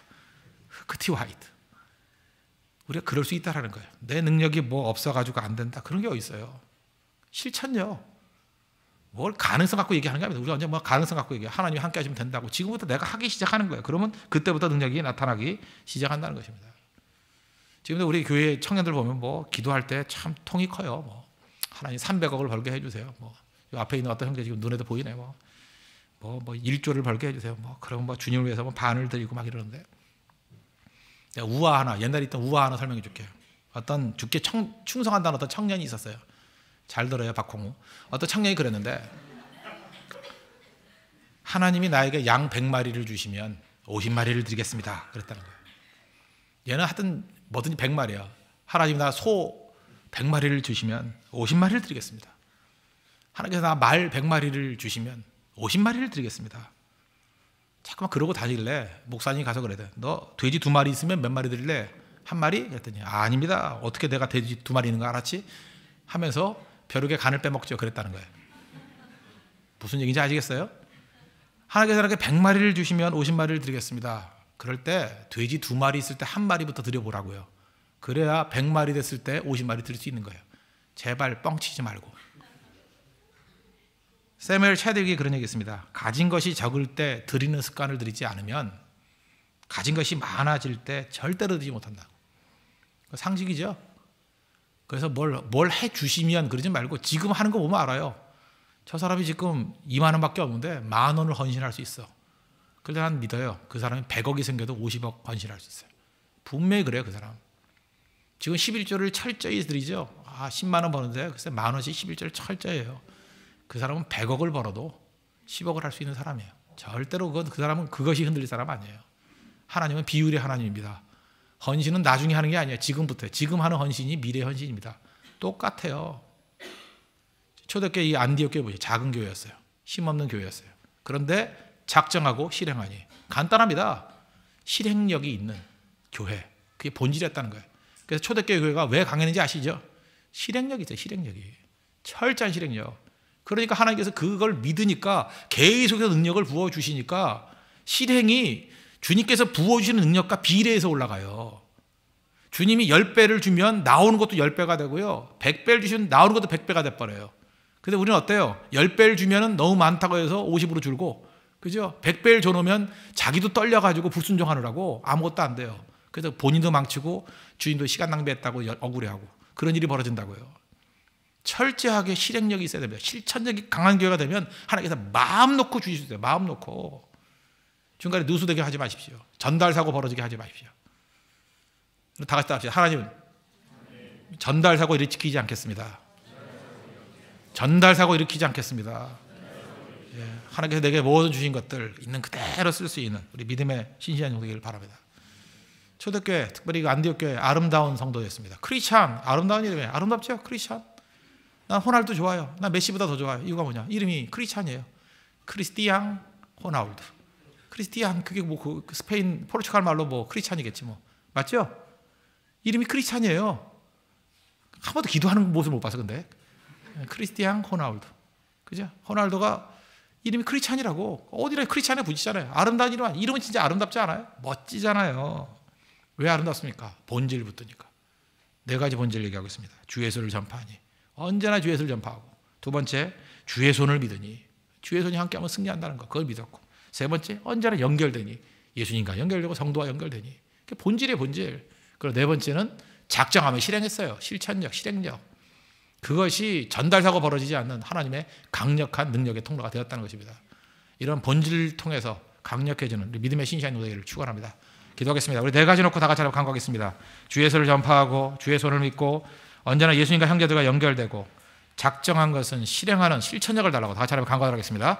흐크티 화이트. 우리가 그럴 수 있다라는 거예요. 내 능력이 뭐 없어가지고 안 된다. 그런 게 어디 있어요? 실천요. 뭘 가능성 갖고 얘기하는 게 아닙니다. 우리가 언제 뭐 가능성 갖고 얘기해. 하나님이 함께 하시면 된다고. 지금부터 내가 하기 시작하는 거예요. 그러면 그때부터 능력이 나타나기 시작한다는 것입니다. 지금도 우리 교회 청년들 보면 뭐 기도할 때 참 통이 커요. 뭐 하나님 300억을 벌게 해주세요. 뭐 앞에 있는 어떤 형제 지금 눈에도 보이네. 뭐 1조를 벌게 해주세요. 뭐 그러면 뭐 주님을 위해서 뭐 반을 드리고 막 이러는데. 우화 하나, 옛날에 있던 우화 하나 설명해 줄게요. 어떤 주께 충성한다는 어떤 청년이 있었어요. 잘 들어요, 박홍우. 어떤 청년이 그랬는데 하나님이 나에게 양 100마리를 주시면 50마리를 드리겠습니다. 그랬다는 거예요. 얘는 하여튼 뭐든지 100마리야. 하나님이 나 소 100마리를 주시면 50마리를 드리겠습니다. 하나님께서 나 말 100마리를 주시면 50마리를 드리겠습니다. 자꾸만 그러고 다니길래 목사님이 가서 그래요. 너 돼지 2마리 있으면 몇 마리 드릴래? 1마리? 그랬더니 아닙니다. 어떻게 내가 돼지 2마리 있는 거 알았지? 하면서 벼룩의 간을 빼먹죠. 그랬다는 거예요. 무슨 얘기인지 아시겠어요? 하나님께서 나에게 100마리를 주시면 50마리를 드리겠습니다. 그럴 때 돼지 2마리 있을 때 1마리부터 드려보라고요. 그래야 100마리 됐을 때 50마리 드릴 수 있는 거예요. 제발 뻥치지 말고. 세무엘 체드윅이 그런 얘기 있습니다. 가진 것이 적을 때 드리는 습관을 들이지 않으면 가진 것이 많아질 때 절대로 드리지 못한다고. 상식이죠. 그래서 뭘 해주시면 그러지 말고 지금 하는 거 보면 알아요. 저 사람이 지금 2만 원밖에 없는데 10,000원을 헌신할 수 있어. 그래서 난 믿어요. 그 사람이 100억이 생겨도 50억 헌신할 수 있어요. 분명히 그래요. 그 사람. 지금 11조를 철저히 드리죠. 10만 원 버는데 글쎄 10,000원씩 11조를 철저해요. 그 사람은 100억을 벌어도 10억을 할 수 있는 사람이에요. 절대로 그 사람은 그것이 흔들릴 사람 아니에요. 하나님은 비율의 하나님입니다. 헌신은 나중에 하는 게 아니에요. 지금부터요. 지금 하는 헌신이 미래의 헌신입니다. 똑같아요. 초대교회 이 안디옥 교회 보세요. 작은 교회였어요. 힘없는 교회였어요. 그런데 작정하고 실행하니 간단합니다. 실행력이 있는 교회. 그게 본질이었다는 거예요. 그래서 초대교회 교회가 왜 강했는지 아시죠? 실행력이 있어요. 실행력이. 철저한 실행력. 그러니까 하나님께서 그걸 믿으니까 계속해서 능력을 부어주시니까 실행이 주님께서 부어주시는 능력과 비례해서 올라가요. 주님이 10배를 주면 나오는 것도 10배가 되고요. 100배를 주시면 나오는 것도 100배가 돼버려요. 근데 우리는 어때요? 10배를 주면 너무 많다고 해서 50으로 줄고, 그죠? 100배를 줘놓으면 자기도 떨려가지고 불순종하느라고 아무것도 안 돼요. 그래서 본인도 망치고 주인도 시간 낭비했다고 억울해하고 그런 일이 벌어진다고요. 철저하게 실행력이 있어야 됩니다. 실천력이 강한 교회가 되면 하나님께서 마음 놓고 주실 수 있어요. 마음 놓고. 중간에 누수되게 하지 마십시오. 전달사고 벌어지게 하지 마십시오. 다 같이 합시다. 하나님은 전달사고 일으키지 않겠습니다. 전달사고 일으키지 않겠습니다. 예, 하나님께서 내게 모든 주신 것들 있는 그대로 쓸 수 있는 우리 믿음의 신실한 종 되기를 바랍니다. 초대교회, 특별히 안디옥 교회 아름다운 성도였습니다. 크리스찬, 아름다운 이름이에요. 아름답죠? 크리스찬. 난 호날두 좋아요. 난 메시보다 더 좋아요. 이유가 뭐냐? 이름이 크리스찬이에요. 크리스티앙 호나울두. 크리스티앙 그게 뭐 그 스페인 포르투갈 말로 뭐 크리스찬이겠지 뭐. 맞죠? 이름이 크리스찬이에요. 한 번도 기도하는 모습을 못 봐서 근데. 크리스티앙 호나울두. 그죠? 호날두가 이름이 크리스찬이라고. 어디나 크리스찬에 붙이잖아요. 아름다운 이름. 이름은 진짜 아름답지 않아요? 멋지잖아요. 왜 아름답습니까? 본질 붙으니까. 4가지 본질 얘기하고 있습니다. 주 예수를 전파하니. 언제나 주 예수를 전파하고. 2번째, 주의 손을 믿으니. 주의 손이 함께하면 승리한다는 거. 그걸 믿었고. 3번째, 언제나 연결되니. 예수님과 연결되고 성도와 연결되니. 그게 본질이에요, 본질. 그리고 4번째는 작정하면 실행했어요. 실천력, 실행력. 그것이 전달사고 벌어지지 않는 하나님의 강력한 능력의 통로가 되었다는 것입니다. 이런 본질을 통해서 강력해지는 우리 믿음의 신실한 노래를 축원합니다. 기도하겠습니다. 우리 4가지 놓고 다 같이 간구하겠습니다. 주 예수를 전파하고 주의 손을 믿고 언제나 예수님과 형제들과 연결되고 작정한 것은 실행하는 실천력을 달라고 다 같이 간구하겠습니다.